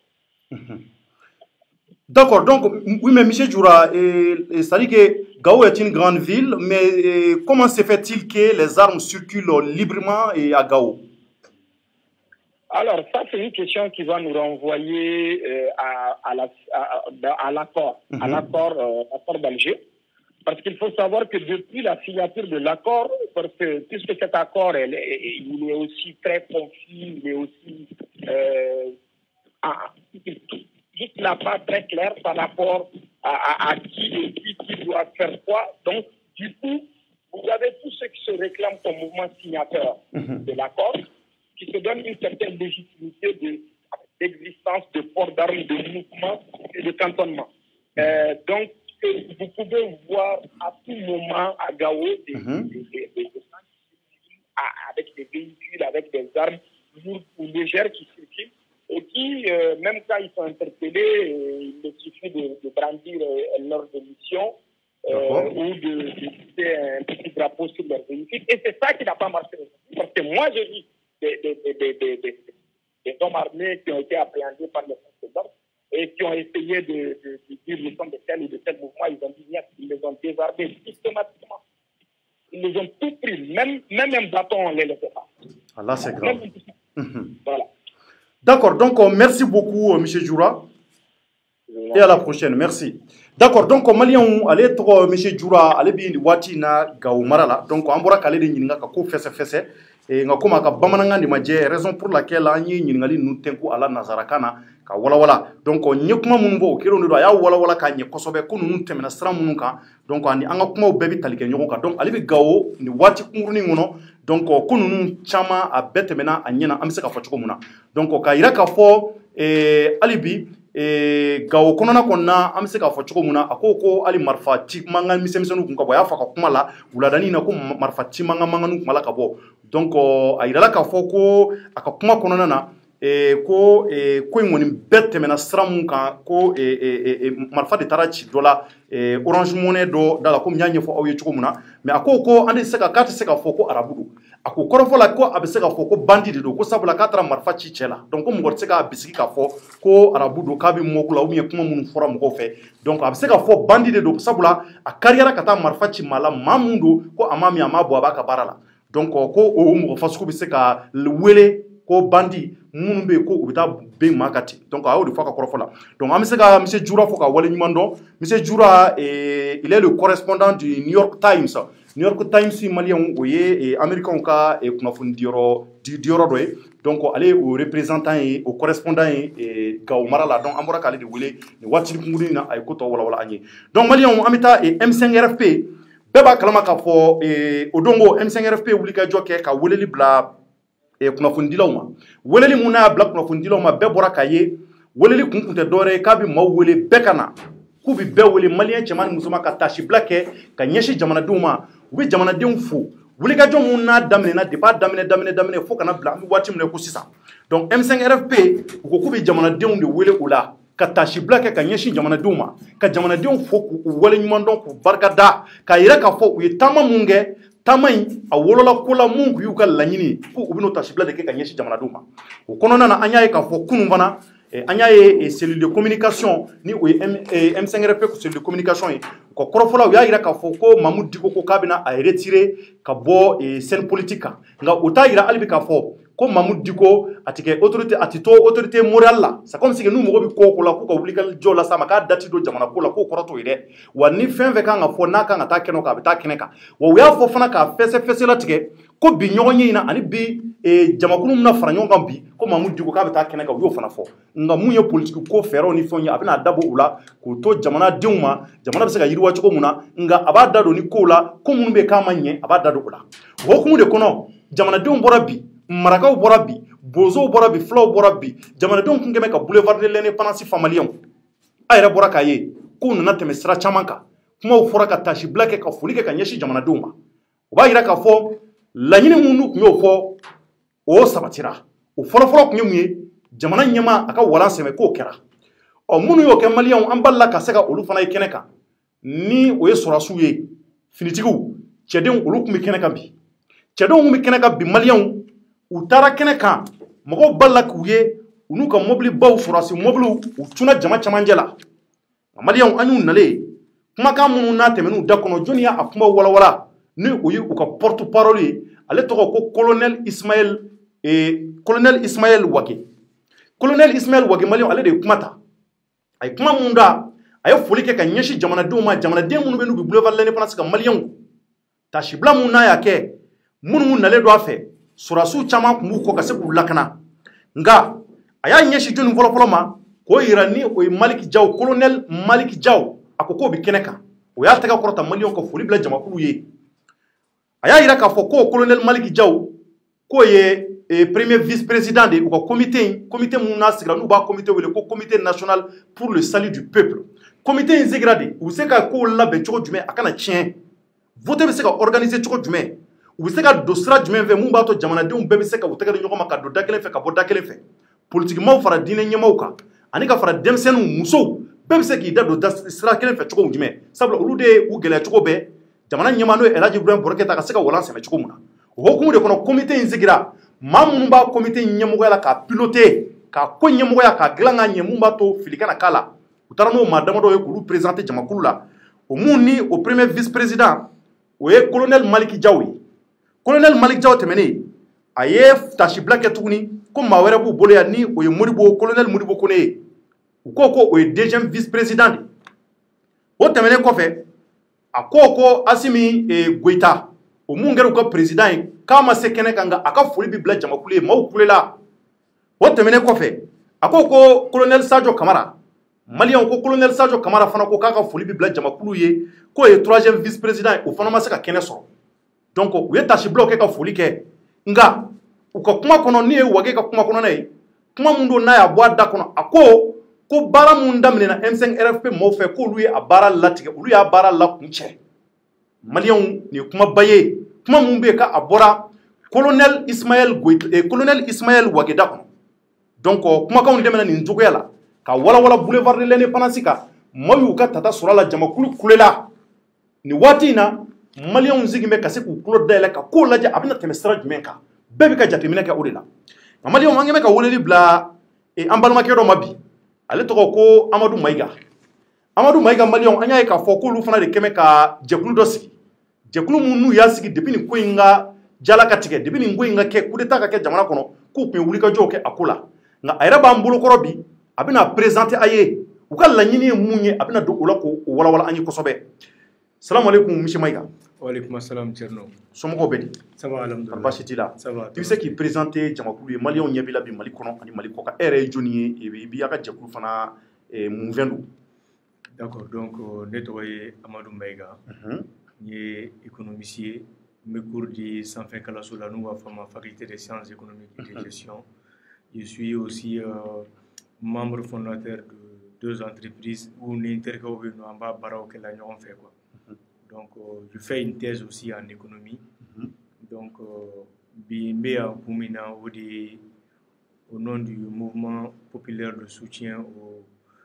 D'accord, donc, oui, mais M. Djoura, c'est-à-dire que Gao est une grande ville, mais comment se fait-il que les armes circulent librement à Gao? Alors, ça, c'est une question qui va nous renvoyer à l'accord, à l'accord d'Alger. Parce qu'il faut savoir que depuis la signature de l'accord, puisque cet accord, il est aussi très confus, il est aussi juste là pas très clair par rapport à qui doit faire quoi. Donc, du coup, vous avez tous ceux qui se réclament comme mouvement signateur de l'accord, qui se donnent une certaine légitimité d'existence de port d'armes, de mouvement et de cantonnement. Donc, vous pouvez voir à tout moment à Gao des gens avec des véhicules, avec des armes lourdes ou légères qui circulent et qui, même quand ils sont interpellés, il suffit de brandir leur mission ou de pousser un petit drapeau sur leur véhicule. Et c'est ça qui n'a pas marché aujourd'hui. Parce que moi, j'ai vu des hommes armés qui ont été appréhendés par les forces de l'ordre et qui ont essayé de dire nous sommes de tel ou de tel mouvement. Ils ont dit bien, ils les ont désarmés systématiquement. Ils les ont tout pris, même un bâton, on ne les laissait pas. Ah là, c'est grave. Voilà. D'accord, donc merci beaucoup, M. Djoura. Et à la prochaine, merci. D'accord, donc Malien, allez trop, M. Djoura, allez bien, Wati na Gao Marala. Donc, on va aller de Ninga Kako fesse. Et nga koma ka bamananga ni maje raison pour laquelle anyi nyingali nu tenku ala nazarakana ka wala donc nye kuma munu bo kero ndo ya wala ka nye kosobe ko nu temena sra munu ka donc andi anga kuma bebi talike nyoko ka donc ali bi Gao ni wati kunguruni ngono donc ko nu chama a betemena anyena amse ka fachuko muna donc ka ira ka fo alibi Gao konona konna amse ka fachuko muna akoko ali marfati manga misemsenu kunka bo ya faka kuma la uladani na ko marfati manga nu kuma la ka bo donc a yirala k'a fɔ ko a ka kuma kɔnɔna na ko in kɔni bɛɛ tɛmɛna sira mun kan ko marifa de taara ci dɔ la Orange Money dɔ da la komi n y'a ɲɛfɔ aw ye cogo min na mais a ko k'a tɛ se k'a fɔ ko arabu don a ko kɔrɔfɔ la ko a bɛ se k'a fɔ ko bandi de don ko sabula k'a taara marifa ci cɛ la donc ko mɔgɔ tɛ se k'a bisigi k'a fɔ ko arabu don k'a bɛ mɔku la ou bien kuma minnu fɔra mɔgɔw fɛ donc a bɛ se k'a fɔ bandi de don sabula a kariyara ka taa marifa ci maa la maa mun don ko a m'a min a m'a bɔ a b'a ka baara la donc ko o mɔgɔ fasugu bɛ se ka wele ko bandi minnu bɛ yen ko u bɛ taa ben maa ka ten donc a y'o de fɔ a ka kɔrɔfɔ la donc an bɛ se ka M. Djoura fɔ ka wale ɲuman dɔn M. Djoura il est le correspondant du New York Times. New York Times malien o ye américain ka kunnafoni diyɔrɔ dɔ ye donc ale o représentant ye o correspondant ye Gao mara la donc an bɔra k'ale de wele nin waati kunkurunin na a ye ko tɔ walawala an ye donc malien an bɛ taa M5RFP bɛɛ b'a kalama k'a fɔ o don ko M5RFP wulikajɔ kɛ ka weleli bila kunnafonidilaw ma weleli mun n'a bila kunnafonidilaw ma bɛɛ bɔra k'a ye weleli kun tɛ dɔwɛrɛ ye k'a bɛ maaw wele bɛɛ ka na k'u bɛ bɛɛ wele maliyɛn cɛman ni musoman ka tasibila kɛ ka ɲɛsin jamanadenw ma u bɛ jamanadenw fo wulikajɔ mun n'a daminɛna depuis a daminɛ fo kana bila an bɛ waati min na ko sisan donc M5RFP u ko k'u bɛ jamanadenw de wele o la ka tasibila kɛ ka ɲɛsin jamanadenw ma ka jamanadenw fo k'u wale ɲuman dɔn k'u barika da k'a yira k'a fɔ u ye taama mun kɛ taama in a wolola ko la mun y'u ka laɲini ko u bɛ n'o tasibila de kɛ ka ɲɛsin jamanadenw ma o kɔnɔna na an y'a ye k'a fɔ kunun fana an y'a ye cellule de communication ni o ye M5RFP cellule de communication ye u ka kɔrɔfɔla u y'a yira k'a fɔ ko Mamudu Diko ko k'a bɛna a retirer ka bɔ scène politique kan nka o t'a yira hali bi k'a fɔ ko Mamudu Diko a tɛ kɛ autorité a tɛ to autorité morale la c'est comme si n'u mago bɛ ko o ko la k'u ka wulikajɔ la s'a ma k'a date don jamana ko la k'o kɔrɔ t'o ye dɛ wa ni fɛn fɛn kan ka fɔ n'a kan ka taa kɛnɛ kan a bɛ taa kɛnɛ kan wa u y'a fɔ fana k'a fɛsɛ latigɛ ko bi ɲɔgɔn ye in na ani bi jamakulu min na fara ɲɔgɔn kan bi ko Mamudu Diko k'a bɛ taa kɛnɛ kan u y'o fana fɔ nka mun ye politique ko fɛɛrɛw ni fɛnw ye a bɛna dabɔ u la k'o to jamanadenw ma jamana bɛ se ka yiriwa cogo mun na nka a b'a da don ni kow la ko minnu bɛ k'a ma ɲɛ a b'a da don o la o hukumu de kɔnɔ jamanadenw bɔra bi marakaw bɔra bi bozow bɔra bi fulaw bɔra bi jamanadenw tun kɛmɛ ka boulevard de l'indépendance fɔ maliyɛnw a yɛrɛ bɔra k'a ye k'u nana tɛmɛ sira caman kan kumaw fɔra ka tasibila kɛ ka foli kɛ ka ɲɛsin jamanadenw ma o b'a yira k'a fɔ laɲini minnu tun y'o fɔ o sabatira o fɔlɔfɔlɔ tun ye mun ye jamana ɲɛma a ka walan sɛmɛ k'o kɛra minnu y'o kɛ maliyɛnw an balila ka se ka olu fana ye kɛnɛ kan ni o ye sɔrɔdasiw ye finitigiw cɛdenw olu tun bɛ kɛnɛ kan bi cɛdenw tun bɛ kɛnɛ kan bi maliyɛnw u taara kɛnɛ kan mɔgɔw balila k'u ye u n'u ka mobili baw sɔrɔdasi mobiliw u tunna jama camancɛ la maliyan an y'u nale kumakan minnu n'a tɛmɛn'u da kɔnɔ jɔnni y'a kuma walawala ni o ye u ka porte parole ye ale tɔgɔ ko colonel Ismaël Wake. Colonel Ismaël Wake maliyan ale de ye kuma ta a ye kuma minnu da a ye foli kɛ ka ɲɛsin jamanadenw ma jamanaden minnu bɛ n'u bɛ boulevard l'indépendance ka maliyanw tasibila minnu n'a y'a kɛ minnu nalen don a fɛ sɔrɔdasiw caman tun b'u kɔ ka se k'u lakana nka a y'a ɲɛsin jɔnni fɔlɔfɔlɔ ma k'o yira ni o ye Maliki Jaw colonel Maliki Jaw a ko k'o bɛ kɛnɛ kan o y'a tɛgɛ kɔrɔta maliyanw ka foli bila jamakulu ye a y'a yira k'a fɔ k'o colonel Maliki Jaw k'o ye premier vice-président de u ka comité minnu n'a sigira n'u b'a comité wele ko comité national pour le salut du peuple comité in sigira de u bɛ se ka kow labɛn cogo jumɛn a kana tiɲɛ vote bɛ se ka organiser cogo jumɛn u bɛ se ka don sira jumɛn fɛ mun b'a to jamanadenw bɛɛ bɛ se ka u tɛgɛ di ɲɔgɔn ma ka don da kelen fɛ ka bɔ da kelen fɛ politikimaw fara diinɛ ɲɛmaaw kan ani ka fara denmisɛnninw musow bɛɛ bɛ se k'i da don sira kelen fɛ cogo jumɛn sabula olu de ye u gɛlɛya cogo bɛɛ jamana ɲɛmaa n'o ye El Hadji Ibrahim Boubacar Keïta ka se ka walan sɛmɛ cogo min na o hukumu de kɔnɔ comité in sigira maa minnu b'a comité in ɲɛmɔgɔya la k'a piloter k'a ko ɲɛmɔgɔya k'a dilan ka ɲɛ mun b'a to fili kana k'a la u taara n'o maa damadɔ ye k'olu présenter jamakulu la o mun ni o premier vice-président o ye colonel Maliki Jaw ye colonel Maliki Jaw tɛmɛnen a ye tasibila kɛ tuguni ko maa wɛrɛ b'u bolo yan ni o ye Modibo colonel Modibo Kone ye u ko ko o ye deuxième vice-président de o tɛmɛnen kɔfɛ a ko Asimi Goïta o mun kɛra u ka président ye k'a ma se kɛnɛ kan nka a ka foli bɛ bila jamakulu ye maaw kulela o tɛmɛnen kɔfɛ a ko colonel Sadio Kamara maliyanw ko colonel Sadio Kamara fana ko k'a ka foli bɛ bila jamakulu ye k'o ye troisième vice-président ye o fana ma se ka kɛnɛ sɔrɔ donc u ye tasibilaw kɛ ka foli kɛ nka u ka kuma kɔnɔ ni ye Wage ka kuma kɔnɔna ye kuma mun don n'a y'a bɔ a da kɔnɔ a ko baara mun daminɛna M5 RFP maaw fɛ k'olu ye a baara latigɛ olu y'a baara lakuncɛ maliyanw nin ye kumaba ye kuma mun bɛ yen k'a bɔra colonel Ismaël Wage da kɔnɔ donc kumakanw dɛmɛna nin cogoya la ka walawala boulevard de l'indépendance kan maaw y'u ka tata sɔrɔ a la jamakulu kulela nin waati in na maliyanw sigin bɛ ka se k'u tulo dayɛlɛ ka kow lajɛ a bɛna tɛmɛ sira jumɛn kan bɛɛ bɛ ka jateminɛ kɛ o de la nka maliyanw an kɛn bɛ ka weleli bila an balimakɛ dɔ ma bi ale tɔgɔ ko Amadu Mayiga maliyanw an y'a ye k'a fɔ k'olu fana de kɛn bɛ ka jɛkulu dɔ sigi jɛkulu mun n'u y'a sigi depuis nin ko in ka jala ka tigɛ depuis nin ko in ka kɛ coup d'état ka kɛ jamana kɔnɔ k'u tun ye wulikajɔw kɛ a ko la nka a yɛrɛ b'an bolokɔrɔ bi a bɛna présenter a ye u ka laɲini ye mun ye a bɛna don o la k'o walawala an ye kosɛbɛ salamu aleykum monsieur Mayiga. Waaleykum assalam Thierno. somɔgɔw bɛ di. Ça va alhamdoulilah. baasi t'i la. Ça va. I bɛ se k'i présenter jamakulu ye maliyanw ɲɛ b'i la bi Mali kɔnɔ ani Mali kɔ kan e yɛrɛ ye jɔnni ye i b'i ka jɛkulu fana mun fɛn don. D'accord donc ne tɔgɔ ye Amadu Mayiga. N ye économiste ye n bɛ cours di sanfɛ kalanso la n'u b'a fɔ a ma faculté des sciences économiques et de gestion. Je suis aussi membre fondateur de 2 entreprises où ni terikɛw bɛ yen nɔ an b'a baaraw kɛ la ɲɔgɔn fɛ quoi. Donc je fais une thèse aussi en économie. Donc bi n bɛ yan kun min na o de ye au nom du mouvement populaire de soutien au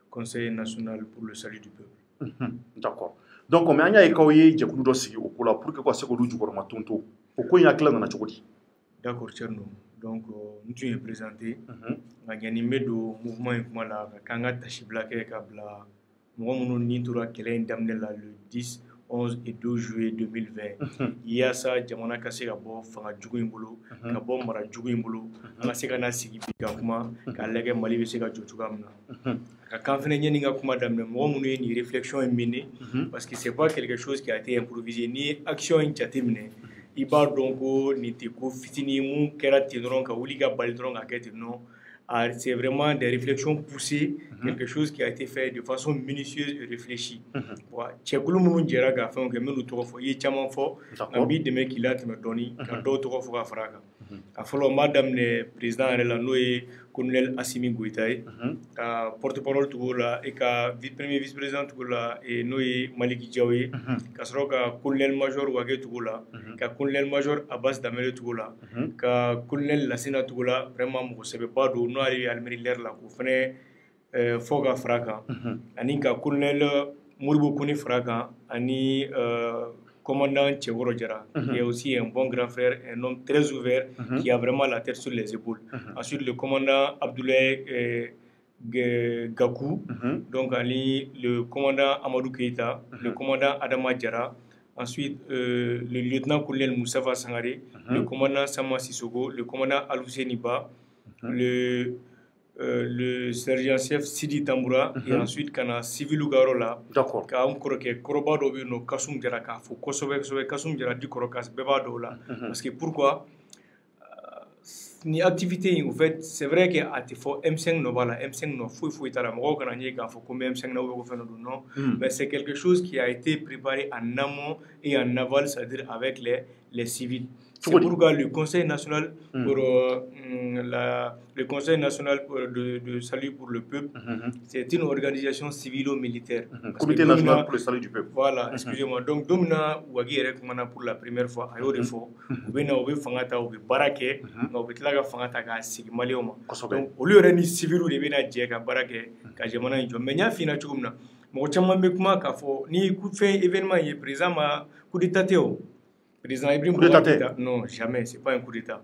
Conseil national pour le salut du peuple. D'accord. Donc mais an y'a ye k'aw ye jɛkulu dɔ sigi o ko la pour que ka se k'olu jukɔrɔma tonto o ko in hakilila nana cogo di. D'accord Thierno. Donc n tun ye présenté nka ɲani n bɛ don mouvement in kuma la ka kan ka tasibila kɛ ka bila mɔgɔ minnu ni tora kɛlɛ in daminɛ la le 10, 11 et 12 juillet 2020 yaasa jamana ka se ka bɔ fanga jugu in bolo ka bɔ mara jugu in bolo an ka se ka na sigi bi ka kuma k'a lajɛ Mali bɛ se ka jɔ cogoya min na a ka kan fɛnɛ ɲani ka kuma daminɛ mɔgɔ minnu ye nin réflexion in mené parce que c'est pas quelque chose qui a été improvisé ni ye action in jateminɛ i b'a dɔn ko nin tɛ ko fitinin mun kɛra ten dɔrɔn ka wuli ka bali dɔrɔn ka kɛ ten non. C'est vraiment des réflexions poussées, quelque chose qui a été fait de façon minutieuse et réfléchie. Cɛkulu minnu jɛra ka fɛnw kɛ minnu tɔgɔ fɔ i ye caman fɔ an b'i dɛmɛ k'i latɛmɛ dɔɔni ka dɔw tɔgɔ fɔ ka fara a kan. A fɔlɔ n b'a daminɛ président yɛrɛ la n'o ye colonel Assimi Goïta ye ka porte-parole tugu la i ka premier vice-président tugu la n'o ye Maliki Jaw ye ka sɔrɔ ka colonel major Wage tugu la ka colonel major Abbas Damele tugu la ka colonel Lassina tugu la vraiment mɔgɔ sɛbɛba don n'o ye almeri la k'o fɛnɛ fɔ ka fara a kan ani ka colonel Modibo Kone fara a kan ani commandant Tchegoro Jara, qui est aussi un bon grand frère, un homme très ouvert, qui a vraiment la tête sur les épaules. Ensuite, le commandant Abdoulaye Gakou, donc le commandant Amadou Keïta, le commandant Adama Diarra, ensuite le lieutenant-colonel Moussafa Sangaré, le commandant Sama Sissoko, le commandant Alousseni Ba, le sergent-chef Sidi Tamboura, et ensuite kana civil Garola, ka koroke koroba do no Kasum Diarra ka fo kosobe Kasum Diarra di korokas beba do la, parce que pourquoi ni activité en fait c'est vrai que à faut M5 no bala M5 no fou tala mo kana ni ka fo comme M5 na ko fait non mais c'est quelque chose qui a été préparé en amont et en aval, c'est-à-dire avec les civils. C'est pourquoi le Conseil national pour le Conseil national de salut pour le peuple, c'est une organisation civilo-militaire. Comité national pour le salut du peuple. Voilà, excusez-moi. Donc domina wagi rekomana pour la première fois ayo defo ubena obe fangata obe barake obe tlaga fangata ka sigmalioma. Donc au lieu ni civilu de bena je ka barake ka jamana njo menya fina chugumna. Mo chama be kuma ka fo ni ku fait événement ye président ma coup d'état teo. Président Ibrahim Boubacar Keïta, non, jamais, ce n'est pas un coup d'État.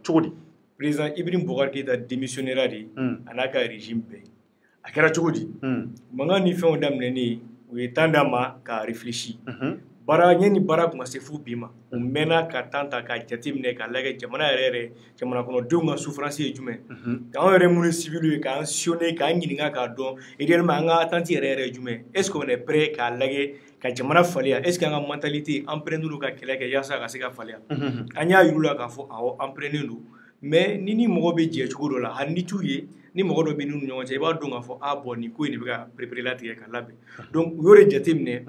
Président Ibrahim Boubacar Keïta démissionnera à régime. A kɛra cogo di mankan ni fɛnw daminɛni u ye temps d'a ma ka réfléchir bara ɲɛ ni bara kun ka se fo bi ma u mɛnna ka temps ta ka jateminɛ ka lajɛ jamana yɛrɛ jamana kɔnɔdenw ka souffrance ye jumɛn k'anw yɛrɛ minnu civil ye k'an siyonne k'an ɲininka k'a dɔn réellement an ka attente yɛrɛ yɛrɛ ye jumɛn est ce qu'on est prêt k'a lajɛ ka jamana faliya est ce que an ka mentalité an prenen don ka kɛlɛ kɛ yaasa ka se ka faliya an y'a yiru la k'a fɔ awɔ an prenen don mais ni mɔgɔ bɛ jɛ cogo dɔ la hali ni t'u ye ni mɔgɔ dɔ bɛ n'u ni ɲɔgɔn cɛ i b'a dɔn k'a fɔ a bɔn nin ko in de bɛ ka préparer latigɛ ka labɛn donc u y'o de jateminɛ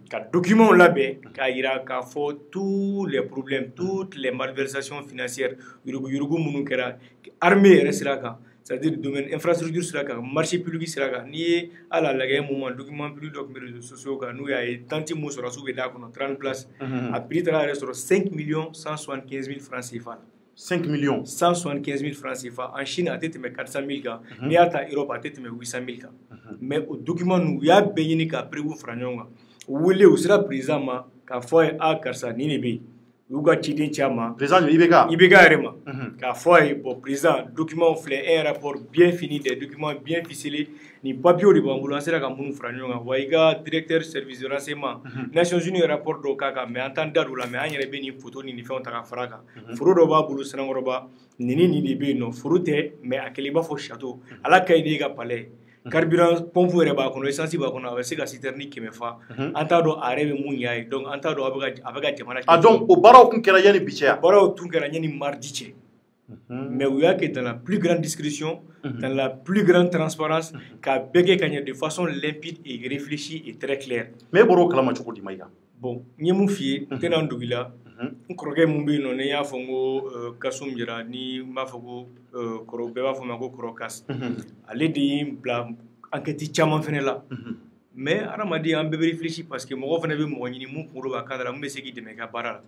ka documents labɛn k'a yira k'a fɔ tous les problèmes toutes les malversations financières yurugu minnu kɛra armée yɛrɛ sira kan c'est-à-dire domaine infrastructure sira kan marché public sira kan n'i ye ala lajɛ moment document public dɔ tun bɛ réseaux sociaux kan n'u y'a ye tanti mun sɔrɔ su bɛ d'a kɔnɔ 30 places a prix taara yɛrɛ sɔrɔ 5 175 000 francs CFA. 5 millions 175 000 francs CFA. En Chine, à 400 000 cas. Mais à Europe, à 800 000 cas. Mais au document, nous y a payé qu'à prévu Franyonga. Vous voulez aussi la président, qu'à fois à Karsa, Ninebe. Uga Chidin Chama. Président Ibeka. Ibeka Rema. Qu'à fois, pour président, document fait un rapport bien fini, des documents bien ficelés. Ni papier de Bamboula, c'est la Cameroun Franyonga. Waiga, directeur service de renseignement. Nations Unies rapport de Kaka, mais en tant que mais il y a une photo ni fait un Takafraka. Furoba, Boulou Sanangoroba, Nini Nibe, no Furute, mais à Keliba fo château. À la Kaïdega Palais. Carburant pompe yɛrɛ b'a kɔnɔ essence b'a kɔnɔ a bɛ se ka citerne 100 fa an t'a dɔn a yɛrɛ bɛ mun y'a ye donc an t'a dɔn a bɛ ka jamana kɛ donc o baaraw tun kɛra yanni bi cɛ yan baaraw tun kɛra yanni mardi cɛ mais u y'a kɛ dans la plus grande discrétion dans la plus grande transparence k'a bɛɛ kɛ ka ɲɛ de façon limpide et réfléchie et très claire mais e bɔra o kalama cogo di Mayiga bon n ye mun f'i ye n tɛna n dogo i la n kɔrɔkɛ mun bɛ yen nɔ ne y'a fɔ n ko Kasum Diarra ni n b'a fɔ ko bɛɛ b'a fɔ ma ko Kɔrɔkas ale de ye n bila enquête caman fɛnɛ la mais hadamaden an bɛɛ bɛ réfléchir parce que mɔgɔ fɛnɛ bɛ mɔgɔ ɲini mun kunkolo b'a kan la mun bɛ se k'i dɛmɛ i ka baara la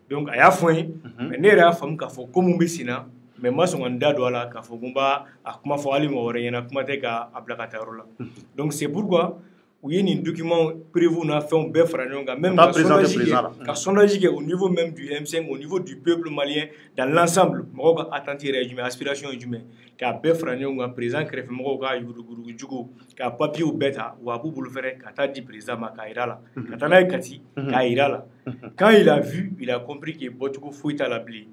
donc a y'a fɔ n ye mais ne yɛrɛ y'a faamu k'a fɔ ko mun bɛ sen na mais n ma sɔn ka n da don a la k'a fɔ ko n b'a kuma fɔ hali mɔgɔ wɛrɛ ɲɛna kuma tɛ k'a bila ka taa yɔrɔ la donc c'est pourquoi u ye nin document prévu n'a fɛnw bɛɛ fara ɲɔgɔn kan même ka sondage kɛ au niveau même du M5 au niveau du peuple malien dans l'ensemble mɔgɔw ka attente yɛrɛ ye jumɛn aspiration ye jumɛn k'a bɛɛ fara ɲɔgɔn kan président kɛrɛfɛ mɔgɔw ka yurugujugu jugu ka papiers bɛɛ ta wa a b'u bolo fɛnɛ ka taa di président ma k'a yira la ka taa n'a ye Kati k'a yira la quand il a vu il a compris que bɔcogo foyi t'a la bilen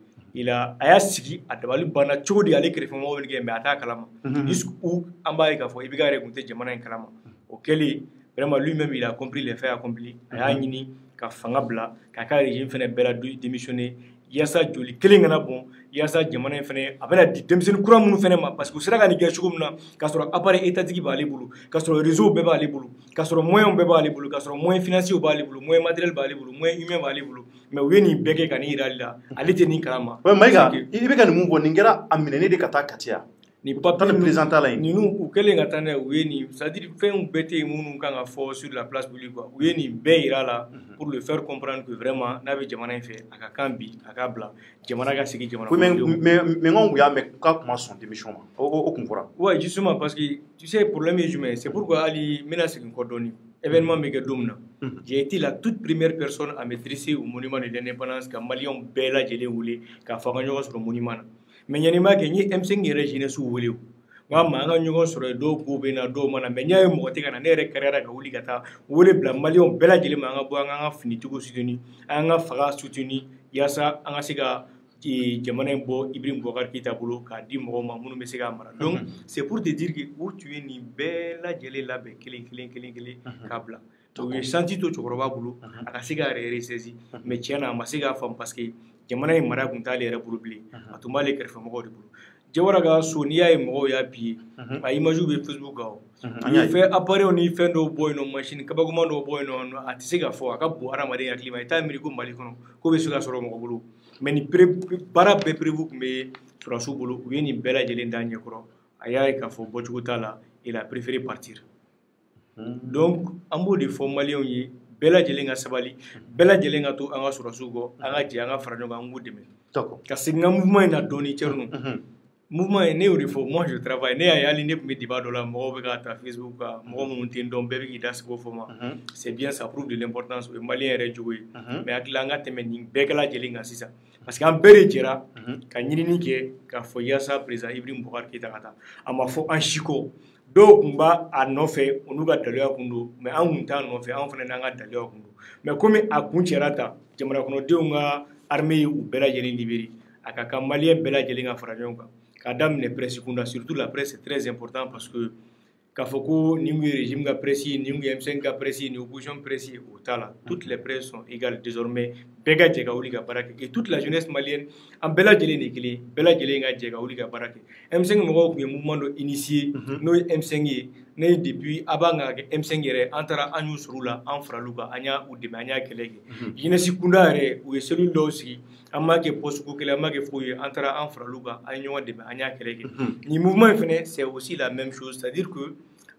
a y'a sigi a dabali banna cogo di ale kɛrɛfɛ mɔgɔw bɛ kɛ mais a t'a kalama jusqu'où an b'a ye k'a fɔ Ibeka yɛrɛ tun tɛ jamana in kalama o kɛlen vraiment lui-même il a compris les faits accomplis a y'a ɲini ka fanga bila k'a ka régime fɛnɛ bɛɛ la démissionner yaasa joli kelen kana bɔn yaasa jamana in fɛnɛ a bɛna di denmisɛnnin kura minnu fɛnɛ ma parce que u sera ka nin kɛ cogo min na k'a sɔrɔ appareil étatique b'ale bolo k'a sɔrɔ réseau bɛɛ b'ale bolo k'a sɔrɔ moyens bɛɛ b'ale bolo k'a sɔrɔ moyens financiers b'ale bolo moyens matériels b'ale bolo moyens humains b'ale bolo mais u ye nin bɛɛ kɛ ka nin yira ale la ale tɛ nin kalama. Mayiga i bɛ ka nin mun fɔ nin kɛra a minɛni de ka taa Kati yan. Ni papier ninnu u kɛlen ka taa n'a ye u ye nin c'est-à-dire fɛnw bɛɛ tɛ yen minnu kan ka fɔ sur la place publique quoi u ye nin bɛɛ yira la pour le faire comprendre que vraiment n'a bɛ jamana in fɛ a ka kan bi a ka bila jamana ka sigi jamana kɔnɔdenw. mais n ko u y'a mɛn k'a kuma sɔn démission ma o kun fɔra. ouais justement parce que tu sais problème ye jumɛn c'est pourquoi hali n bɛna segin kɔ dɔɔni événement bɛ kɛ don min na j'ai été la toute première personne à me dresser au monument de l'indépendance ka maliyɛnw bɛɛ lajɛlen wele k'a fɔ an ka ɲɔgɔn sɔrɔ monument na. Mais il y a des M5 yɛrɛ jeunesse wele wa ma nga ñugo soro do ko be na do mana me ñay mo te kana ne re carrière ga wuli gata wole bla malion bela jeli ma nga bo nga fini tugo soutenu nga faga soutenu yasa nga siga jamana bo Ibrahim Boubacar Keïta bolo ka di mo ma munu be siga mara donc c'est pour te dire que où tu es ni bela jeli la be kelen kabla to ye senti to chokoroba bolo aka siga re saisi mais tiana ma siga fam parce que jamana mara kun tale re bolo bli atuma le kerfa mo de bolo jawara ga soniya ye mo ya pi a image be Facebook ga ni fait apparaît on y fait do boy no machine kabaguma do boy no atisiga fo aka bo ara mari ya klima ita mi ko mali kono ko be suga soro mo bolo mais ni para be prévu mais sur su bolo oui ni bela jelen danye koro aya ka fo bo tala il a préféré partir donc ambo de fo malion yi bela jelenga sabali bela jelenga to anga sura sugo anga ji anga farano ga ngu deme ka singa mouvement na doni cherno mouvement ne uri fo moi je travaille ne ay ali ne me débat la mo be ga ta Facebook ka mo mo tin don bebe ki das go fo ma c'est bien, ça prouve de l'importance au malien re jouer mais ak langa teme ni begala jelenga sisa parce que en bere jera ka nyini ke ka fo yasa président Ibrahim Boubacar Keïta kata ama fo en chiko do kumba a nofe onuga dalya kundu mais an munta nofe an fana nanga dalya kundu mais comme a kuncherata jamana kono de nga armée u bela jeli libéri aka ka malien bela jeli nga farajonka ka damne presse kunda surtout la presse c'est très important parce que ka foko ni mu régime ga presse ni mu M5 ga presse ni opposition presse au tala toutes les presses sont égales désormais bega jega uli ga barake et toute la jeunesse malienne en bela jeli ni kili bela jeli nga jega uli ga barake M5 mo ko mouvement do initié no M5 ne depuis abanga M5 re antara anyu surula en fraluka anya ou de mania kelege yine sikunda re ou celui là aussi amake poste ko kele amake foye antara en fraluka anyo de mania kelege ni mouvement fene c'est aussi la même chose, c'est-à-dire que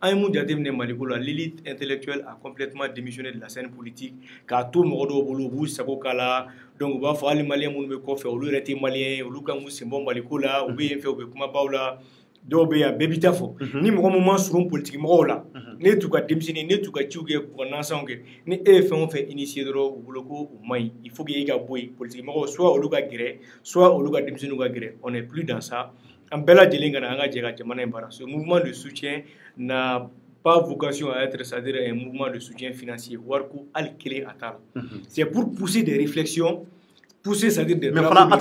un mondiatif ne malikola l'élite intellectuelle a complètement démissionné de la scène politique car tout modo bolo bu sako kala donc va fa ali malien mun be ko fe olu rete malien olu kan musi bon malikola ou be fe ou be kuma baula do be ya bebita fo ni mo moment sur un politique mo la ne tu ka démissionner ne tu ka ciuge ko nansange ni e fe on fait initier dro bolo ko mai il faut que y ga boy politique mo soit olu ga gré soit olu ga démissionner ga gré on est plus dans ça. Ce mouvement de soutien n'a pas vocation à être, c'est-à-dire un mouvement de soutien financier. C'est pour pousser des réflexions, pousser, c'est-à-dire des travaux.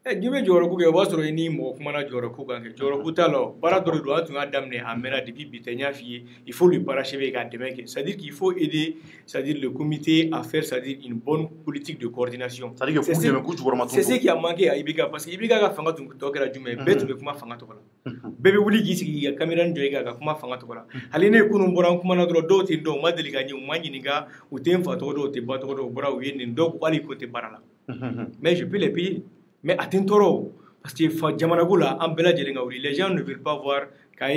Gibe joroku ke wasoro ni mo kuma na joroku gange joroku talo bara do do atu adamne amena depuis bitenya fi il faut lui parachever ga demeke, c'est-à-dire qu'il faut aider, c'est-à-dire le comité à faire, c'est-à-dire une bonne politique de coordination. C'est ce qui a manqué à Ibika parce que Ibika ga fanga tu tokera jume betu be kuma fanga tokola bebe wuli gisi ga kamera njo ga kuma fanga tokola haline kunu mbora kuma na do ti ndo madeli ga nyi manyi ninga utemfa to do te bato do bora uyeni ndo kwali ko te barala mais je peux les payer. Mais attends, parce que Jamanagoula, en Bela Djelengaouli, les gens ne veulent pas voir qu'à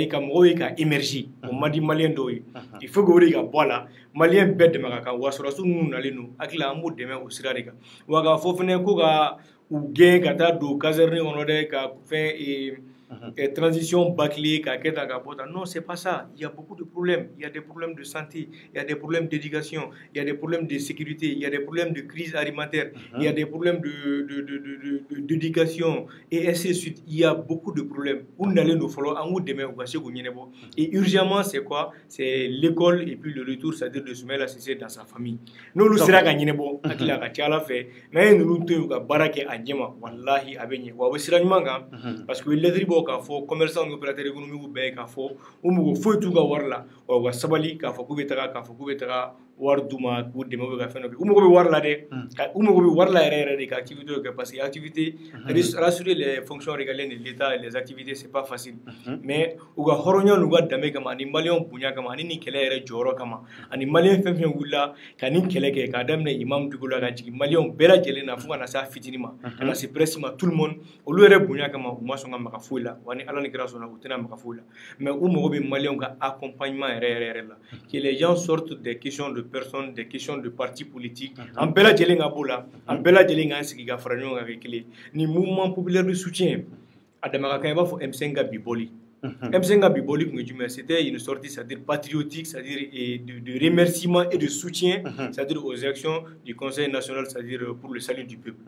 émerger. On m'a dit malien d'oï. Il faut que vous voilà, malien bête de Maraka, ou à Sorasou, nous n'allons, avec la mot demain au Sirariga. Ou à Fofenekoga, ou Gay, Kata, do Kazerni, on aurait qu'à faire et transition bâclée, non, c'est pas ça. Il y a beaucoup de problèmes. Il y a des problèmes de santé, il y a des problèmes d'éducation, il y a des problèmes de sécurité, il y a des problèmes de crise alimentaire, il y a des problèmes d'éducation, et ainsi de suite. Il y a beaucoup de problèmes. Et urgemment, c'est quoi? C'est l'école et puis le retour, c'est-à-dire de Soumaïla Cissé dans sa famille. Nous, nous serons gagnés. Parce que les ka fo commerçant no opérateur économique be ka fo umugo foitu ga warla o wa sabali ka fo kubeta war duma ku de mo ga feno umugo be warla de umugo be warla rere de ka activité que parce que activité rassurer les fonctions régaliennes de l'état et les activités c'est pas facile mais uga horonyo nuga dame kama ni malion bunya kama ni kele ere joro kama ani malion femfen wula kanin kele ke ka damne imam dugula ga jigi malion bela jele na fu na sa fitinima na se pressima tout le monde o lu ere bunya kama uma songa maka fuila wani alani grâce na utena maka fuila mais ou mo be malion ga accompagnement ere là que les gens sortent des questions de personnes, des questions de partis politiques en bela jele nga bola en bela jele nga sigi ga franyo ga kele ni mouvement populaire de soutien adama ka ba fo M5 ga biboli M5 Biboli, c'était une sortie, c'est-à-dire patriotique, c'est-à-dire de remerciement et de soutien, c'est-à-dire aux actions du Conseil national, c'est-à-dire pour le salut du peuple.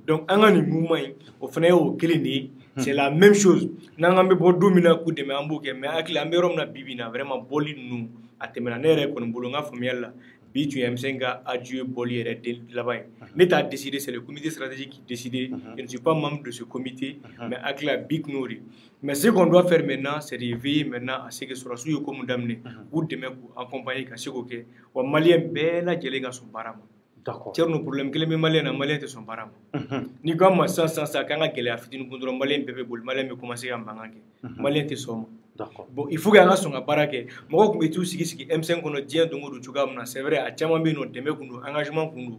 Donc, un mouvement, au final, au Kéléné, c'est la même chose. Nangambe bo domina coup de mais avec la meilleure na bibina vraiment boli nous à temena nere kon bolonga familial bi tu M5 adieu boli et là-bas. L'État a décidé, c'est le comité stratégique qui décide. Je ne suis pas membre de ce comité, mais avec la big nourri. Mais ce qu'on doit faire maintenant, c'est de veiller maintenant à ce que ce soit sous comme d'amener ou de me accompagner qu'à ce que ou malien bella gelenga son barama. D'accord. Tiens, nos problèmes que les Maliens sont parents. Ni comme ça, quand on a fait une contrôle malien, bébé boule, malien me commencer à m'engager. Malien te somme. D'accord. Bon, il faut que son appareil. Moi, comme tout ce qui est M5 qu'on a dit, donc du Tchougamna, c'est vrai, à Tchamambi, nous devons engagement pour nous.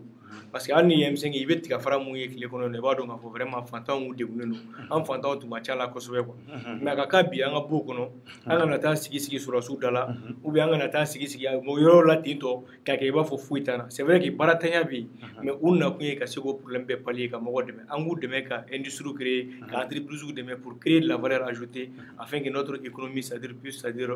Parce que Annie M5, il veut que Fara Mouye, qui les connaît, ne va donc vraiment fantasme ou de nous. En fantasme, tu m'as la Kosovo. Mais à Kabi, on a beaucoup, non? On a un sigi sur la Soudala, ou bien on a un sigi à Moyo Latito, Kakeba for Fuitana. C'est vrai qu'il baratanya bi, mais on a connu qu'à ce pour l'embêter, comme on demain. En goût de mec, industrie créée, entreprise de demain pour créer de la valeur ajoutée, afin que notre économie, c'est-à-dire plus, c'est-à-dire,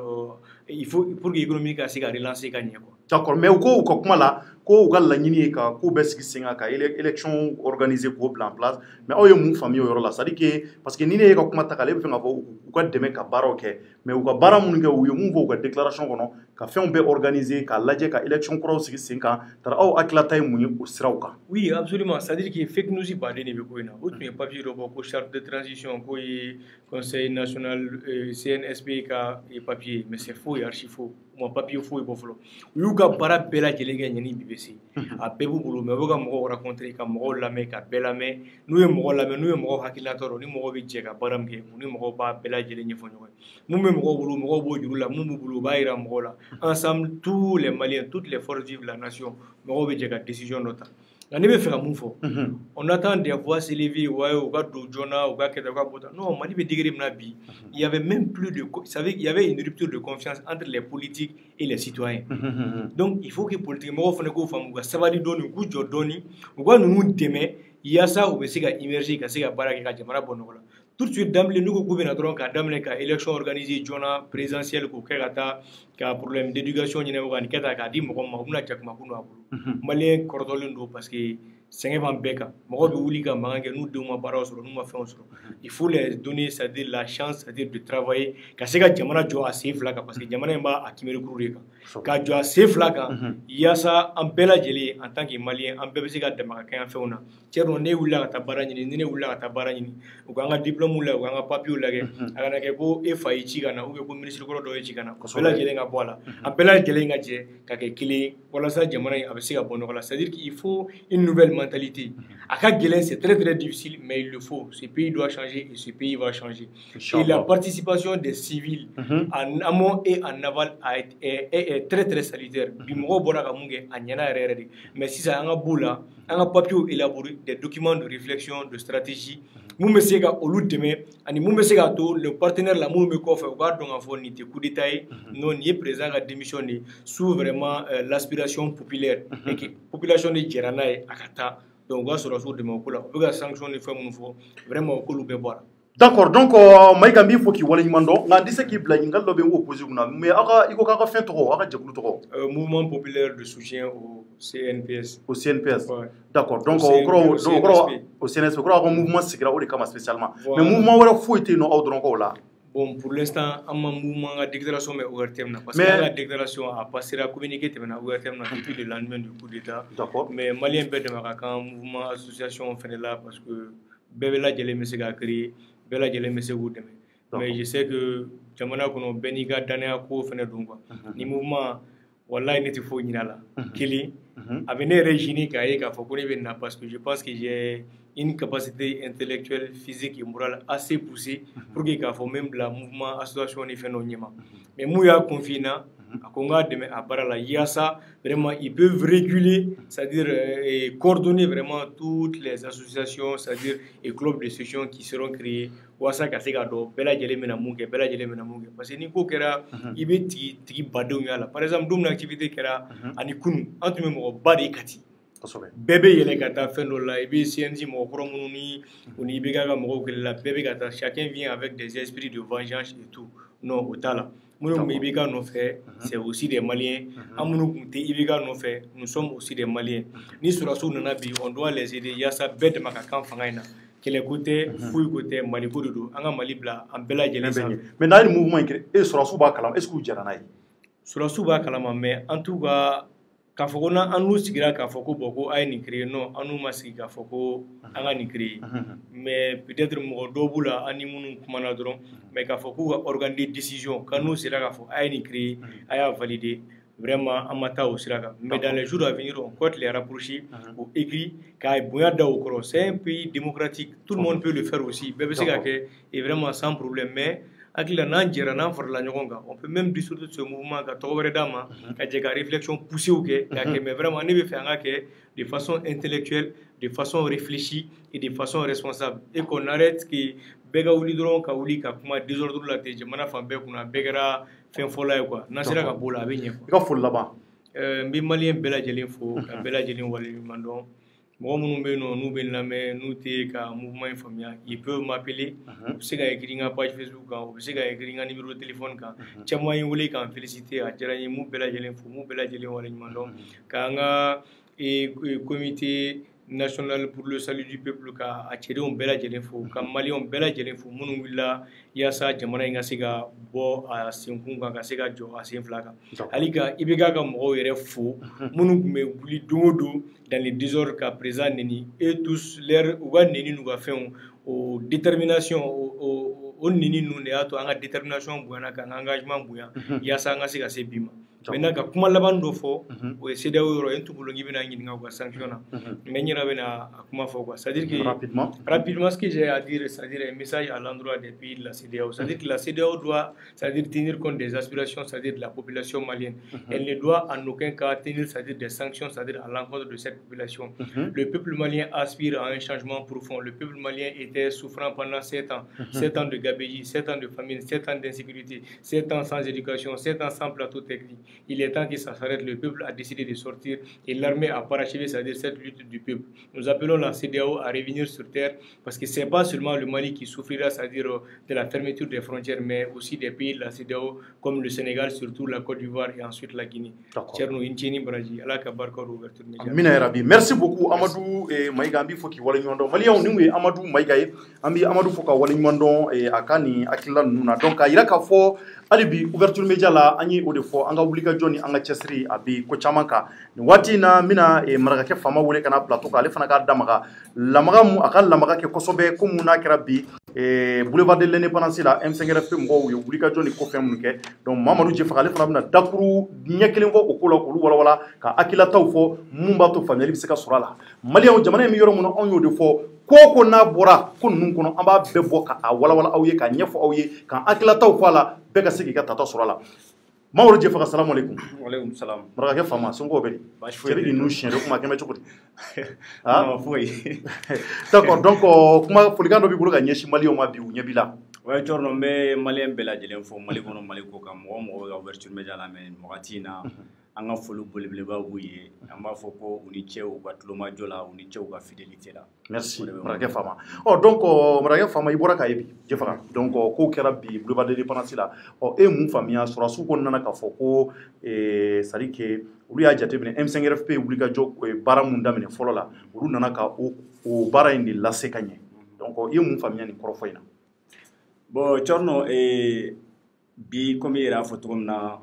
il faut pour que l'économie s'est relancée, gagner. D'accord, mais au coup, comment là, ko ugal la nyini ka ko beski singa ka élection organisée pour plan en place mais o ye mun famille yoro la c'est à dire que parce que ni ne ka kuma ta kale be fenga fo u ka deme ka baro ke mais u ka bara mun ke u ye mun fo ka déclaration kono ka fɛnw bɛ organiser ka lajɛ ka élection kuraw sigi sen kan tara aw hakilata ye mun ye o siraw kan. Oui, absolument, c'est à dire que fake news baden ne be ko ina o tun ye papier dɔ bɔ ko charte de transition ko ye conseil national CNSP ka papier mais c'est faux et archi faux. Mon papier faux et bofolo. Yuga para bela jelega nyani BBC. A bebu bulu me boga mo rencontrer ka mo la me ka bela me nous ye mo la me nous ye mo hakilator ni mo be jega baram ke ni mo ba bela jele ni fonyo. Nous me mo bulu mo bo juru la mu bulu ba ira mo la. Ensemble tous les Maliens, toutes les forces vives de la nation mo be jega décision nota. On attend des voix s'élever, ouais, ou Jona, ou non, Mali il y avait même plus de, vous savez, il y avait une rupture de confiance entre les politiques et les citoyens. Donc il faut que les politiques, ça va lui donner un coup de donner, ou quoi nous demain, il y a ça où c'est immergé, c'est tout de suite, d'emblée, nous avons une élection organisée, Jona, présidentielle, qui a problème d'éducation, il y a un dit, Malien, parce que c'est un béca. Il faut les donner, c'est-à-dire la chance, c'est-à-dire de travailler. Parce que Jamana Joa assez flaca, parce que Jamana m'a accumulé le courrier. Quand Joa assez flaca, il y a ça en bella gelée en tant que Malien, en bébé de Macacan Fauna. Tiens, on est où là, ta baranine, n'est où là, ta baranine, ou un diplôme ou là, ou un papier ou là, à la Gabo, et Faïchigana, ou le ministre de Chigana, Bella Gelenga Bola, en bella Gelenga J, Kakekili, voilà ça, Jamana avec ses abonnés. C'est-à-dire qu'il faut une nouvelle mentalité. À Kagelen, c'est très très difficile, mais il le faut. Ce pays doit changer et ce pays va changer. Et la participation des civils en amont et en aval est très très salutaire. Mais si ça a un bout là, un papier élaboré, des documents de réflexion, de stratégie, nous me sega au lut demain, ani nous me sega tout le partenaire la nous me coffre au garde donc en ni coup d'état non ni présent à démissionner sous vraiment l'aspiration populaire et que population de Djerana et Akata donc on va se retrouver demain pour la on va sanctionner les femmes nous vraiment au lut boire. D'accord, donc Maïga mi faut qu'il wala nyimando nga dise ki bla ngal lobe opposé kuna mais aka iko kaka fin to aka jekulu to mouvement populaire de soutien au CNPS. Au CNPS. Ouais. D'accord, donc au CNSP un mouvement sigira o de kama spécialement. Mais mouvement wala faut été no ordre ko là. Bon, pour l'instant, un mouvement de déclaration est ouvert parce que la déclaration a passé à communiquer ouvert depuis le lendemain du coup d'État. D'accord. Mais Malien Bede Marakan, mouvement association fait là parce que Bebela Djele Messega créé, Bela Djele Messega demain. Mais je sais que Jamana Kono Beniga Dania Ko fait donc ni mouvement voilà il n'était faux ni là. Kili avenez réginer Kaïka Fokoni Bena parce que je pense que j'ai une capacité intellectuelle, physique et morale assez poussée pour qu'il y ait même la mouvement association ni phénomène. Mais Mouya Confina, à Conga demain à Barala Yassa, vraiment ils peuvent réguler, c'est-à-dire coordonner vraiment toutes les associations, c'est-à-dire les clubs de session qui seront créés. Wasa Kasegado, Bella Jelemena Munke, Bella Jelemena Munke. Parce que Nico Kera, il est Tiki Badouya. Par exemple, d'une activité Kera, Anikunu, entre même au Badi Kati. bébé yele kata fendola et puis CNJ mo kromuni uni biga ga mo la bébé kata chacun vient avec des esprits de vengeance et tout non otala Mounou Ibiga nous fait, c'est aussi des Maliens. Amounou Ibiga nous fait, nous sommes aussi des Maliens. Ni sur la sous Nanabi, on doit les aider. Il y a ça bête Makakan Fangaina. Quel est côté, fouille côté, Malikou Doudou, Anga Malibla, Ambela Jelesa. Mais dans le mouvement, sur la sous-bas Kalam, est-ce que vous dites sur la sous-bas Kalama, mais en tout cas, k'a fɔ ko na an n'u sigira k'a fɔ ko bon ko a ye nin créer non an n'u ma sigi k'a fɔ ko an ka nin créer mais peut-être mɔgɔ dɔw b'u la an ni minnu kumana dɔrɔn mais k'a fɔ k'u ka organiser décision kan n'u sera k'a fɔ a ye nin créer a y'a valider vraiment an ma taa o sira kan mais dans les jours à venir on compte les rapprocher au écrit k'a bonya da o kɔrɔ c'est un pays démocratique tout le monde peut le faire aussi bɛɛ bɛ se ka kɛ et vraiment sans problème mais Akila n'an jɛra n'an farala ɲɔgɔn kan on peut même dissoudre ce mouvement ka tɔgɔ wɛrɛ d'a ma ka jɛ ka réflexion poussée kɛ k'a kɛ mais vraiment ne bɛ fɛ an ka kɛ de façon intellectuelle de façon réfléchie et de façon responsable et qu'on arrête que bɛɛ ka wuli dɔrɔn ka wuli ka kuma désordre la ten jamana fan bɛɛ kunna bɛɛ kɛra fɛn fɔla ye quoi n'an sera ka b'o la a bɛ ɲɛ quoi. I ka foli laban. N bɛ maliyɛn bɛɛ lajɛlen fo ka bɛɛ lajɛlen waleɲuman dɔn. Mɔgɔ minnu bɛ yen nɔ n'u bɛ n lamɛn n'u tɛ ka mouvement in faamuya ils peuvent m'appeler u bɛ se ka écrit n ka page Facebook kan u bɛ se ka écrit n ka numéro de téléphone kan caman ye n wele k'an féliciter a diyara n ye m'u bɛɛ lajɛlen fo m'u bɛɛ lajɛlen waleɲuman dɔn k'an ka comité national pour le salut du peuple ka a cɛdenw bɛɛ lajɛlen fo ka maliyɛnw bɛɛ lajɛlen fo minnu wulila yaasa jamana in ka se ka bɔ a senkun kan ka se ka jɔ a sen fila kan hali ka IBK ka mɔgɔw yɛrɛ fo minnu tun bɛ wuli don o don dans les désordres ka président neni et tous leur u ka neni n'u ka fɛnw o détermination o neni ninnu de y'a to an ka détermination bonyana k'an ka engagement bonya yaasa an ka se ka se bi ma maintenant ka kuma laban dɔ fɔ o ye CEDEAO yɔrɔ ye n tun bolo k'i bɛna ɲininka u ka sanction na mais n yɛrɛ bɛna a kuma fɔ quoi c'est-à-dire que rapidement ce que j'ai à dire c'est-à-dire un message à l'endroit des pays de la CEDEAO c'est-à-dire que la CEDEAO doit c'est-à-dire tenir compte des aspirations c'est-à-dire de la population malienne elle ne doit en aucun cas tenir c'est-à-dire des sanctions c'est-à-dire à l'encontre de cette population le peuple malien aspire à un changement profond le peuple malien était souffrant pendant 7 ans 7 ans de gabegie 7 ans de famine 7 ans d'insécurité 7 ans sans éducation 7 ans sans plateau technique. Il est temps que ça s'arrête. Le peuple a décidé de sortir et l'armée a parachevé, c'est-à-dire cette lutte du peuple. Nous appelons la CEDEAO à revenir sur terre parce que ce n'est pas seulement le Mali qui souffrira, c'est-à-dire de la fermeture des frontières, mais aussi des pays de la CEDEAO comme le Sénégal, surtout la Côte d'Ivoire et ensuite la Guinée. Merci beaucoup Amadou Maïga Ambi Foki Walinyondo. Malien Nungwe Amadou Maïga Ambi Amadou Foka Walinyondo et Akani Akila Nuna. Donc Iraka Fo Alibi ouverture média la Ani Odefo Anga Obliga Johnny Anga Chesri Abi Kochamaka. Wati na mina Marake Fama Wole Kana Plateau Kale Fanaka Damaga. Lamaga mu akal lamaga ke Kosobe Kumuna Kerabi boulevard de l'indépendance la M5RFP Mgo yo Obliga Johnny ko fem nke. Donc Mamadou Jeffa Kale Fana Dakuru nyekelen ko okola ko wala ka Akila Tawfo Mumba to family bi se ka surala. Maliya jamana mi yoro mun on yo defo koko na bora ko nun kono amba be boka a wala aw ye ka nyefo aw ye kan Akila Tawfo la be ka sigi ka tata surala. Mamadou Jeffa assalamu alaikum. Wa alaikum salam. Baraka fama songo beli. Chéri nous chien kuma keme chukudi. Ah foi. D'accord donc kuma foligando bi bulu ka nyeshi Maliyo ma biu nyebila. Ouais torno me Malien bela jelen fo Mali kono Mali ko kam mo ga ouverture média la men mogatina anga folu bolebele ba wuye amba fo ko uni chew ba tuloma jola uni chew ga fidélité la. Merci Baraka fama. Oh donc Baraka fama ibora ka yebi Jeffa donc ko kera bi boulevard de l'indépendance la e mu famia sura su ko nana ka fo ko sari ke olu ya jate bene M5RFP Obliga jo bara mun damene folo la olu nana ka o bara indi la sekanye donc e mu famia ni korofo ina. Bon Chorno bi comme il a photo na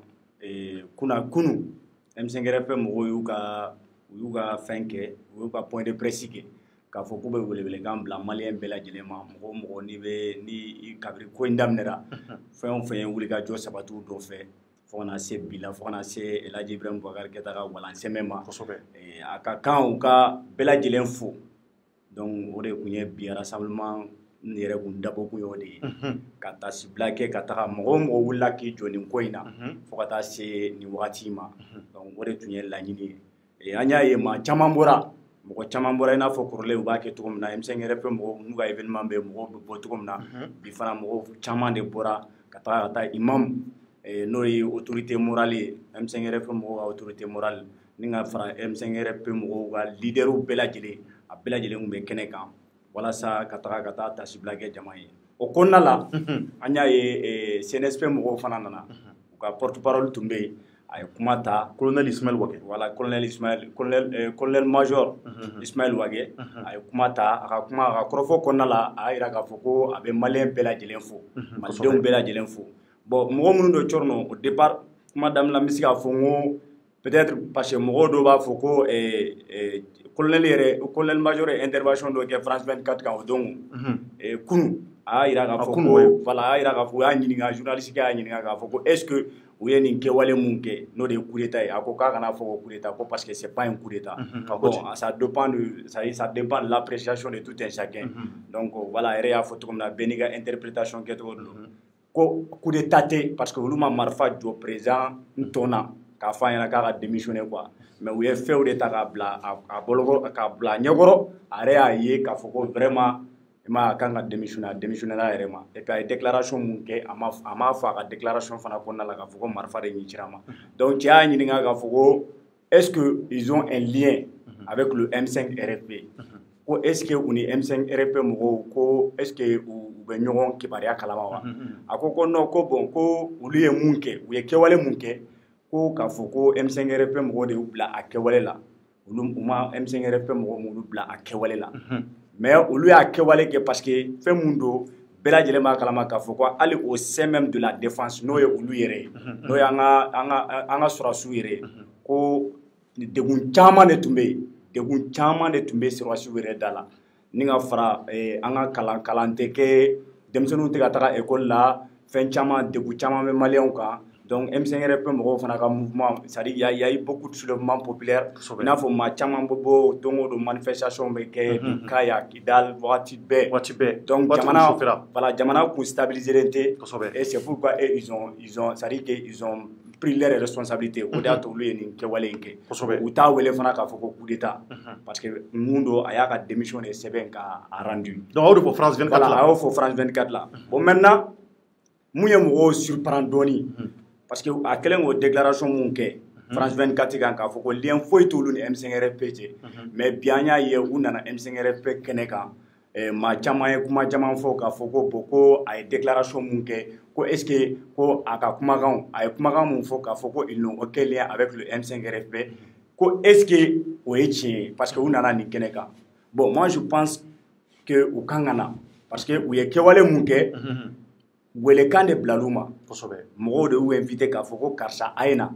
kuna kunu M5RFP mo yuga fenke yuga point de presse ke ka fo ko be wele kan bla malien bela jelema mo ni kabri ko ndamnera fen wuli ga jo sabatu do fe fo na se bila fo na se Elaji Ibrahim Boubacar Keita ka wala semema aka kan u ka bela jelen fo donc o de kunye bi rassemblement nere kun dabo kun yo de ka ta sibla ke ka ta mo wula ki joni ko ina fo ka ta se ni wati ma donc o de tunye la nyini anya ye ma chamambora mo chamambora ina fo kurle u ba ke to na M5RFP mo nuga événement be mo bo to na bi fana mo chama de bora ka ta imam n'o ye autorité morale ye M5RP mɔgɔw ka autorité morale ni ka fara M5RP mɔgɔw ka leaderw bɛɛ lajɛlen a bɛɛ lajɛlen kun bɛ kɛnɛ kan walasa ka taa tasibila kɛ jama ye o kɔnɔna la an y'a ye CNSP mɔgɔw fana nana u ka porte-parole tun bɛ yen a ye kuma ta colonel Ismaël Wage voilà colonel major Ismaël Wage a ye kuma ta a ka kɔrɔfɔ kɔnɔna la a y'a jira k'a fɔ ko a bɛ maliyɛn bɛɛ lajɛlen fo malidenw bɛɛ lajɛlen fo bon mɔgɔ minnu don Tchorno au départ kuma daminɛ la n bɛ se k'a fɔ n ko peut-être parce que mɔgɔw dɔw b'a fɔ ko colonel major ye intervention dɔ kɛ France 24 kan o don kunu a y'a jira k'a fɔ ko voilà a y'a jira k'a fɔ u y'a ɲininka journaliste y'a ɲininka k'a fɔ ko est-ce que u ye nin kɛwale mun kɛ n'o de ye coup d'état ye a ko k'a kana fɔ ko coup d'état ko parce que c'est pas un coup d'état bon ça dépend de l'appréciation de tout un chacun donc voilà a yɛrɛ y'a fɔ cogo min na bɛɛ n'i ka interprétation kɛcogo de don ko coup d'état tɛ parce que olu ma marifa jɔ président n tɔn na k'a fɔ a ɲɛna k'a ka démissionner quoi mais u ye fɛnw de ta k'a bila a ɲɛkɔrɔ a yɛrɛ y'a ye k'a fɔ ko vraiment a kan ka démissionner a démissionnera a yɛrɛ ma et puis a ye déclaration mun kɛ a ma fɔ a ka déclaration fana kɔnɔna la k'a fɔ ko marifa de ɲɛcira ma donc cɛ y'a ɲininka k'a fɔ ko est-ce que ils ont un lien avec le M5RFP ko est-ce que u ni M5RFP mɔgɔw ko est-ce que u bɛ ɲɔgɔn kibaruya kalama wa a ko non ko bon ko olu ye mun kɛ u ye kɛwale mun kɛ ko k'a fɔ ko M5RFP mɔgɔw de y'u bila a kɛwale la olu ma M5RFP mɔgɔw m'olu bila a kɛwale la mais olu y'a kɛwale kɛ parce que fɛn mun don bɛɛ lajɛlen b'a kalama k'a fɔ ko hali au sein même de la défense n'o ye olu yɛrɛ ye n'o ye an ka sɔrɔdasiw yɛrɛ ye ko degun caman de tun bɛ yen degun caman de tun bɛ sɔrɔdasiw yɛrɛ da la ni ka fara an ka kalan tɛ kɛ denmisɛnninw tɛ ka taga école la fɛn caman degun caman bɛ maliyɛnw kan donc M5RP mɔgɔw fana ka mouvement c'est-à-dire il y a eu beaucoup de soulèvements populaires i n'a fɔ maa caman bɛ bɔ don o don manifestation bɛ kɛ Kaya Kidal wagati bɛɛ donc jamana kun stabiliseren tɛ et c'est pourquoi ils ont c'est-à-dire que ils ont pris leurs responsabilités o de y'a to olu ye nin kɛwale in kɛ u t'a wele fana k'a fɔ ko coup d'état parce que mun don a y'a ka démission de sɛbɛn k'a rendu donc a y'o de fɔ France 24 la a y'o fɔ France 24 la bon maintenant mun ye mɔgɔw surprend dɔɔni parce que a kɛlen k'o déclaration mun kɛ France 24 kan k'a fɔ ko lien foyi t'olu ni M5RFP cɛ mais bi an y'a ye u nana M5RFP kɛnɛ kan maa caman ye kuma caman fɔ k'a fɔ ko bon ko a ye déclaration mun kɛ ko est-ce que ko a ka kumakanw a ye kumakan mun fɔ k'a fɔ ko ils n'ont aucun lien avec le M5RFP ko est-ce que o ye tiɲɛ ye parce que u nana nin kɛnɛ kan bon moi je pense que u kan ka na parce que u ye kɛwale mun kɛ welekan de bilal'u ma mɔgɔw de y'u invité k'a fɔ ko karisa a ye na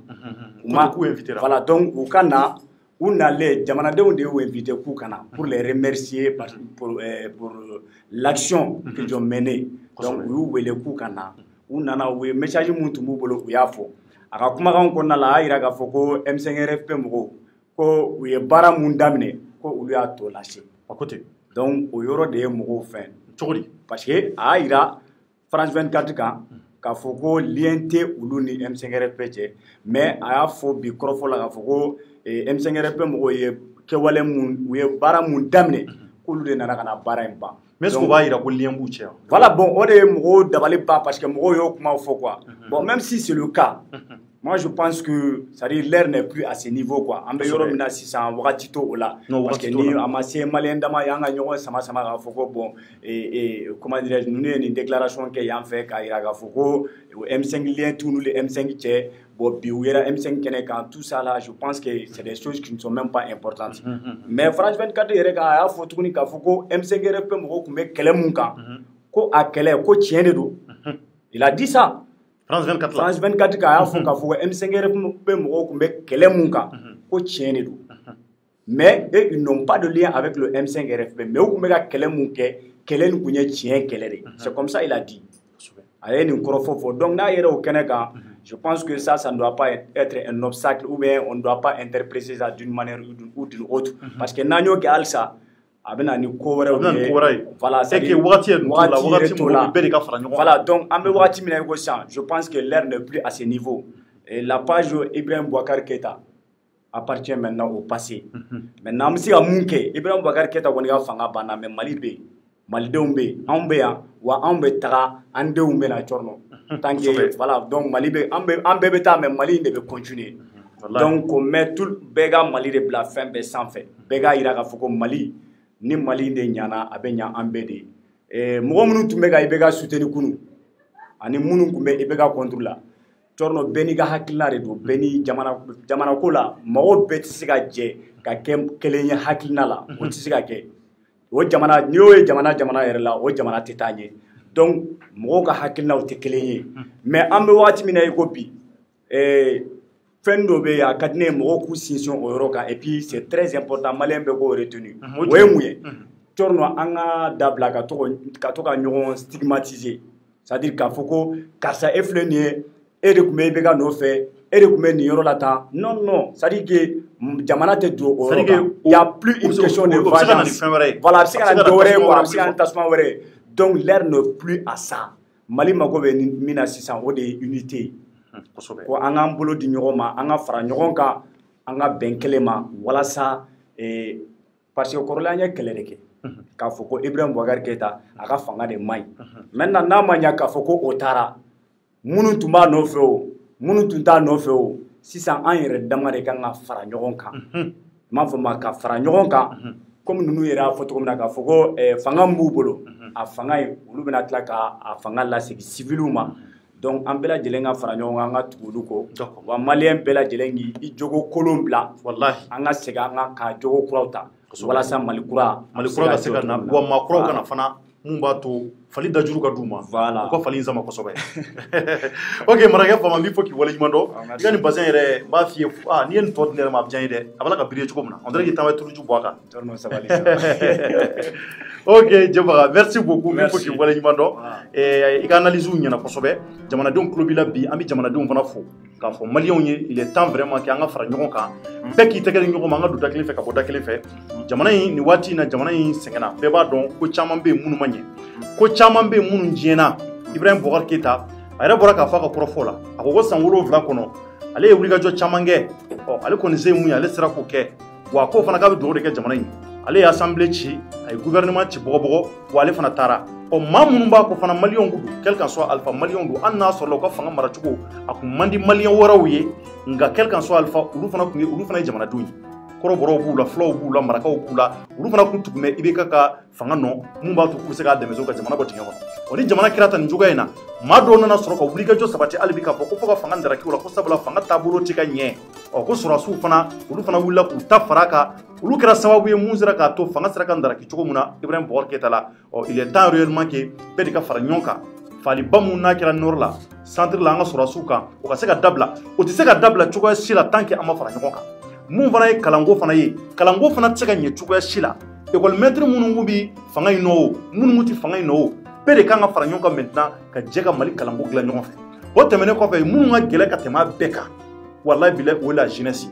voilà donc u ka na u nalen jamanadenw de y'u invité k'u ka na pour les remercier pour l'action qu'ils ont menée donc u y'u wele k'u ka na u nana u ye message mun tun b'u bolo u y'a fɔ a ka kumakan kɔnɔna la a y'a jira k'a fɔ ko M5RFP mɔgɔw ko u ye baara mun daminɛ ko olu y'a tɔ lase donc o yɔrɔ de ye mɔgɔw fɛn cogo di parce que a y'a jira France 24 kan k'a fɔ ko lien tɛ olu ni M5RFP cɛ mais a y'a fɔ bi kɔrɔfɔ la k'a fɔ ko M5RFP mɔgɔw ye kɛwale mun u ye baara mun daminɛ k'olu de nana ka na baara in ban mais est-ce que o b'a jira ko lien b'u cɛ voilà bon o de ye mɔgɔw dabali ban parce que mɔgɔw y'o kumaw fɔ quoi bon même si c'est le cas moi je pense que c'est-à-dire l'heure n'est plus à ce niveau quoi an bɛ yɔrɔ min na sisan wagati t'o la parce que ni a ma se maliyɛn dama ye an ka ɲɔgɔn sama k'a fɔ ko bon comment dirais-je ninnu ye nin déclaration kɛ yan fɛ k'a jira k'a fɔ ko M5 lien t'u ni M5 cɛ bon bi u yɛrɛ M5 kɛnɛ kan tout ça là je pense que c'est des choses qui ne sont même pas importantes mais France 24 yɛrɛ kan a y'a fɔ tuguni k'a fɔ ko M5RFP mɔgɔw tun bɛ kɛlɛ mun kan ko a kɛlɛ ko tiɲɛ de don il a dit ça France 24 la France 24 ka y'a fɔ k'a fɔ ko M5RFP mɔgɔw tun bɛ kɛlɛ mun kan ko tiɲɛ de don mais ils n'ont pas de lien avec le M5RFP mais u tun bɛ ka kɛlɛ mun kɛ kɛlɛ nin tun ye tiɲɛ kɛlɛ de c'est comme ça il a dit a ye nin kɔrɔfɔ fɔ donc n'a yɛrɛ o kɛnɛ kan je pense que ça ne doit pas être un obstacle ou bien on ne doit pas interpréter ça d'une manière ou d'une autre parce que n'an y'o kɛ halisa a bɛ na ni ko wɛrɛw ye voilà c'est que wagati yɛrɛ t'o la wagati mɔgɔw bɛɛ de ka fara ɲɔgɔn kan voilà donc an bɛ wagati min na i ko sisan je pense que l'heure n'est plus à ce niveau et la page Ibrahim Boubacar Keita appartient maintenant au passé maintenant an bɛ se ka mun kɛ Ibrahim Boubacar Keita kɔni ka fanga banna mais Mali bɛ yen malidenw bɛ yen anw bɛ yan wa anw bɛ taga an denw bɛ na Tchorno tant que voilà donc Mali be an bɛɛ bɛ taa mais Mali de bɛ continuer donc mais tout bɛɛ ka Mali de bila fɛn bɛɛ sanfɛ bɛɛ ka yira k'a fɔ ko Mali ni Mali de ɲana a bɛ ɲa an bɛɛ de mɔgɔ minnu tun bɛ ka IBK soutenir kunu ani minnu tun bɛ IBK contre la Thierno bɛɛ n'i ka hakilina de don bɛɛ ni jamana ko la mɔgɔw bɛɛ tɛ se ka jɛ ka kɛ kelen ye hakilina la o tɛ se ka kɛ o jamana n'i y'o ye jamana yɛrɛ la o jamana tɛ taa ɲɛ donc mɔgɔw ka hakilinaw tɛ kelen ye mais an bɛ waati min na i ko bi fɛn dɔ bɛ yen a ka di ne ye mɔgɔw k'u sinsin o yɔrɔ kan et puis c'est très important maliyɛn bɛɛ k'o retenu o ye mun ye Thierno an ka dabila ka to ka ɲɔgɔn stigmatiser c'est à dire k'a fɔ ko karisa e filɛ nin ye e de tun bɛ IBK nɔfɛ e de tun bɛ nin yɔrɔ la tan non c'est à dire que jamana tɛ don o yɔrɔ kan il y a plus une question de vengeance voilà a bɛ se ka na dɔ wɛrɛ ye a bɛ se ka na tasuma wɛrɛ ye donc l'heure n'est plus à ça Mali mago bɛ min na sisan o de ye unité ko an k'an bolo di ɲɔgɔn ma an ka fara ɲɔgɔn kan an ka bɛn kelen ma walasa parce que kɔrɔlen an ye kɛlɛ de kɛ k'a fɔ ko Ibrahim Boubacar Keïta a ka fanga de man ɲi maintenant n'a ma ɲɛ k'a fɔ ko o taara minnu tun b'a nɔfɛ o minnu tun t'a nɔfɛ o sisan an yɛrɛ dama de kan ka fara ɲɔgɔn kan n m'a fɔ ma ka fara ɲɔgɔn kan comme ninnu yɛrɛ y'a fɔ cogo min na k'a fɔ ko fanga min b'u bolo a fanga ye olu bɛna tila k'a fanga lasegin civiliw ma donc an bɛɛ lajɛlen ka fara ɲɔgɔn kan an ka tugu olu kɔ wa maliyɛn bɛɛ lajɛlen k'i jogo kolon bila wallahi an ka segin an ka jogo kuraw ta walasa Mali kura ka se ka na wa maa kuraw kana fana mun b'a to fali dajuru ka d'u ma u ka fali in sama kosɛbɛ ok marakɛ fama n b'i fɔ k'i waleɲuman dɔn i ka nin bassin yɛrɛ n b'a f'i ye n'i ye nin tɔ di ne yɛrɛ ma a bɛ diya n ye dɛ a b'a la ka biri cogo min na on dirait k'i t'en bɛ turuju bɔ a kan ok Jɛbaga merci beaucoup n b'i fɔ k'i waleɲuman dɔn i ka analyse ɲɛna kosɛbɛ jamanadenw tulo b'i la bi an bɛ jamanadenw fana fo k'a fɔ maliyɛnw ye il est temps vraiment que an ka fara ɲɔgɔn kan bɛɛ k'i tɛgɛ di ɲɔgɔn ma an ka don da kelen fɛ ka bɔ da kelen fɛ jamana in nin waati in na jamana in sɛgɛnna bɛɛ b'a dɔn ko caman bɛ yen minnu ma ɲɛ ko caman bɛ yen minnu tiɲɛna Ibrahim Boubacar Keïta a yɛrɛ bɔra k'a fɔ a ka kɔrɔfɔ la a ko ko san 7 kɔnɔ ale ye wulikajɔ caman kɛ ale kɔni se ye mun ye ale sera k'o kɛ wa k'o fana k'a bɛ dugawu de kɛ jamana in ale ye assemblée ci a ye gouvernement ci bɔgɔbɔgɔ wa ale fana taara maa minnu b'a ko fana maliyɛnw don quel qu'en soit alpha maliyɛnw don hali n'a sɔrɔla u ka fanga maracogo a kun man di maliyɛn wɛrɛw ye nka quel qu'en soit alpha olu fana ye jamanadenw ye kɔrɔbɔrɔw b'u la fulaw b'u la marakaw b'u la olu fana kun tugumɛ IBK ka fanga nɔ mun b'a to k'u bɛ se k'a dɛmɛ ka jamana bɔ dingɛ kɔnɔ ni jamana kɛra tan nin cogoya in na maa dɔw nana sɔrɔ ka wulikajɔ sabati hali bi k'a fɔ ko fo ka fanga daraki o la ko sabula fanga taabolo tɛ ka ɲɛ ko sɔrɔdasiw fana olu fana wulila k'u ta fara a kan olu kɛra sababu ye mun sera k'a to fanga sera ka daraki cogo min na Ibrahim Boubacar Keïta la il est temps réellement que bɛɛ de ka fara ɲɔgɔn kan faliba mun n'a kɛra nord la centre la an ka sɔrɔdasiw kan o ka se ka dabila o tɛ se ka dabila cogoya si la tant que an ma fara ɲɔgɔn kan mun fana ye kalanko fana ye kalanko fana tɛ se ka ɲɛ cogoya si la école maître minnu bɛ fanga in nɔ o minnu tɛ fanga in nɔ o bɛɛ de kan ka fara ɲɔgɔn kan maintenant ka jɛ ka Mali kalanko dilan ɲɔgɔn fɛ o tɛmɛnen kɔfɛ minnu ka gɛlɛn ka tɛmɛ a bɛɛ kan wallahi bilahi o ye la jeunesse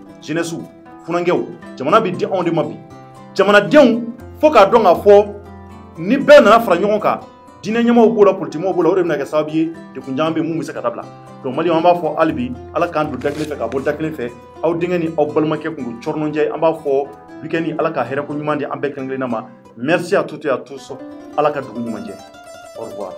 funankew jamana bɛ di anw de ma bi jamanadenw fo k'a dɔn k'a fɔ ni bɛɛ nana fara ɲɔgɔn kan diinɛ ɲɛmaaw b'o la politimɔgɔw b'o la o de bɛna kɛ sababu ye dekun caman bɛ yen mun bɛ se ka dabila donc maliyɛnw an b'a fɔ hali bi ala k'an don da kelen fɛ ka bɔ da kelen fɛ aw denkɛ ni aw balimakɛ kun don Cɔrɔnɔnjɛ an b'a fɔ week-end ni ala ka hɛrɛ ko ɲuman di an bɛɛ kelen kelenna ma merci à toutes et à tous ala ka dugu ɲuman jɛ au revoir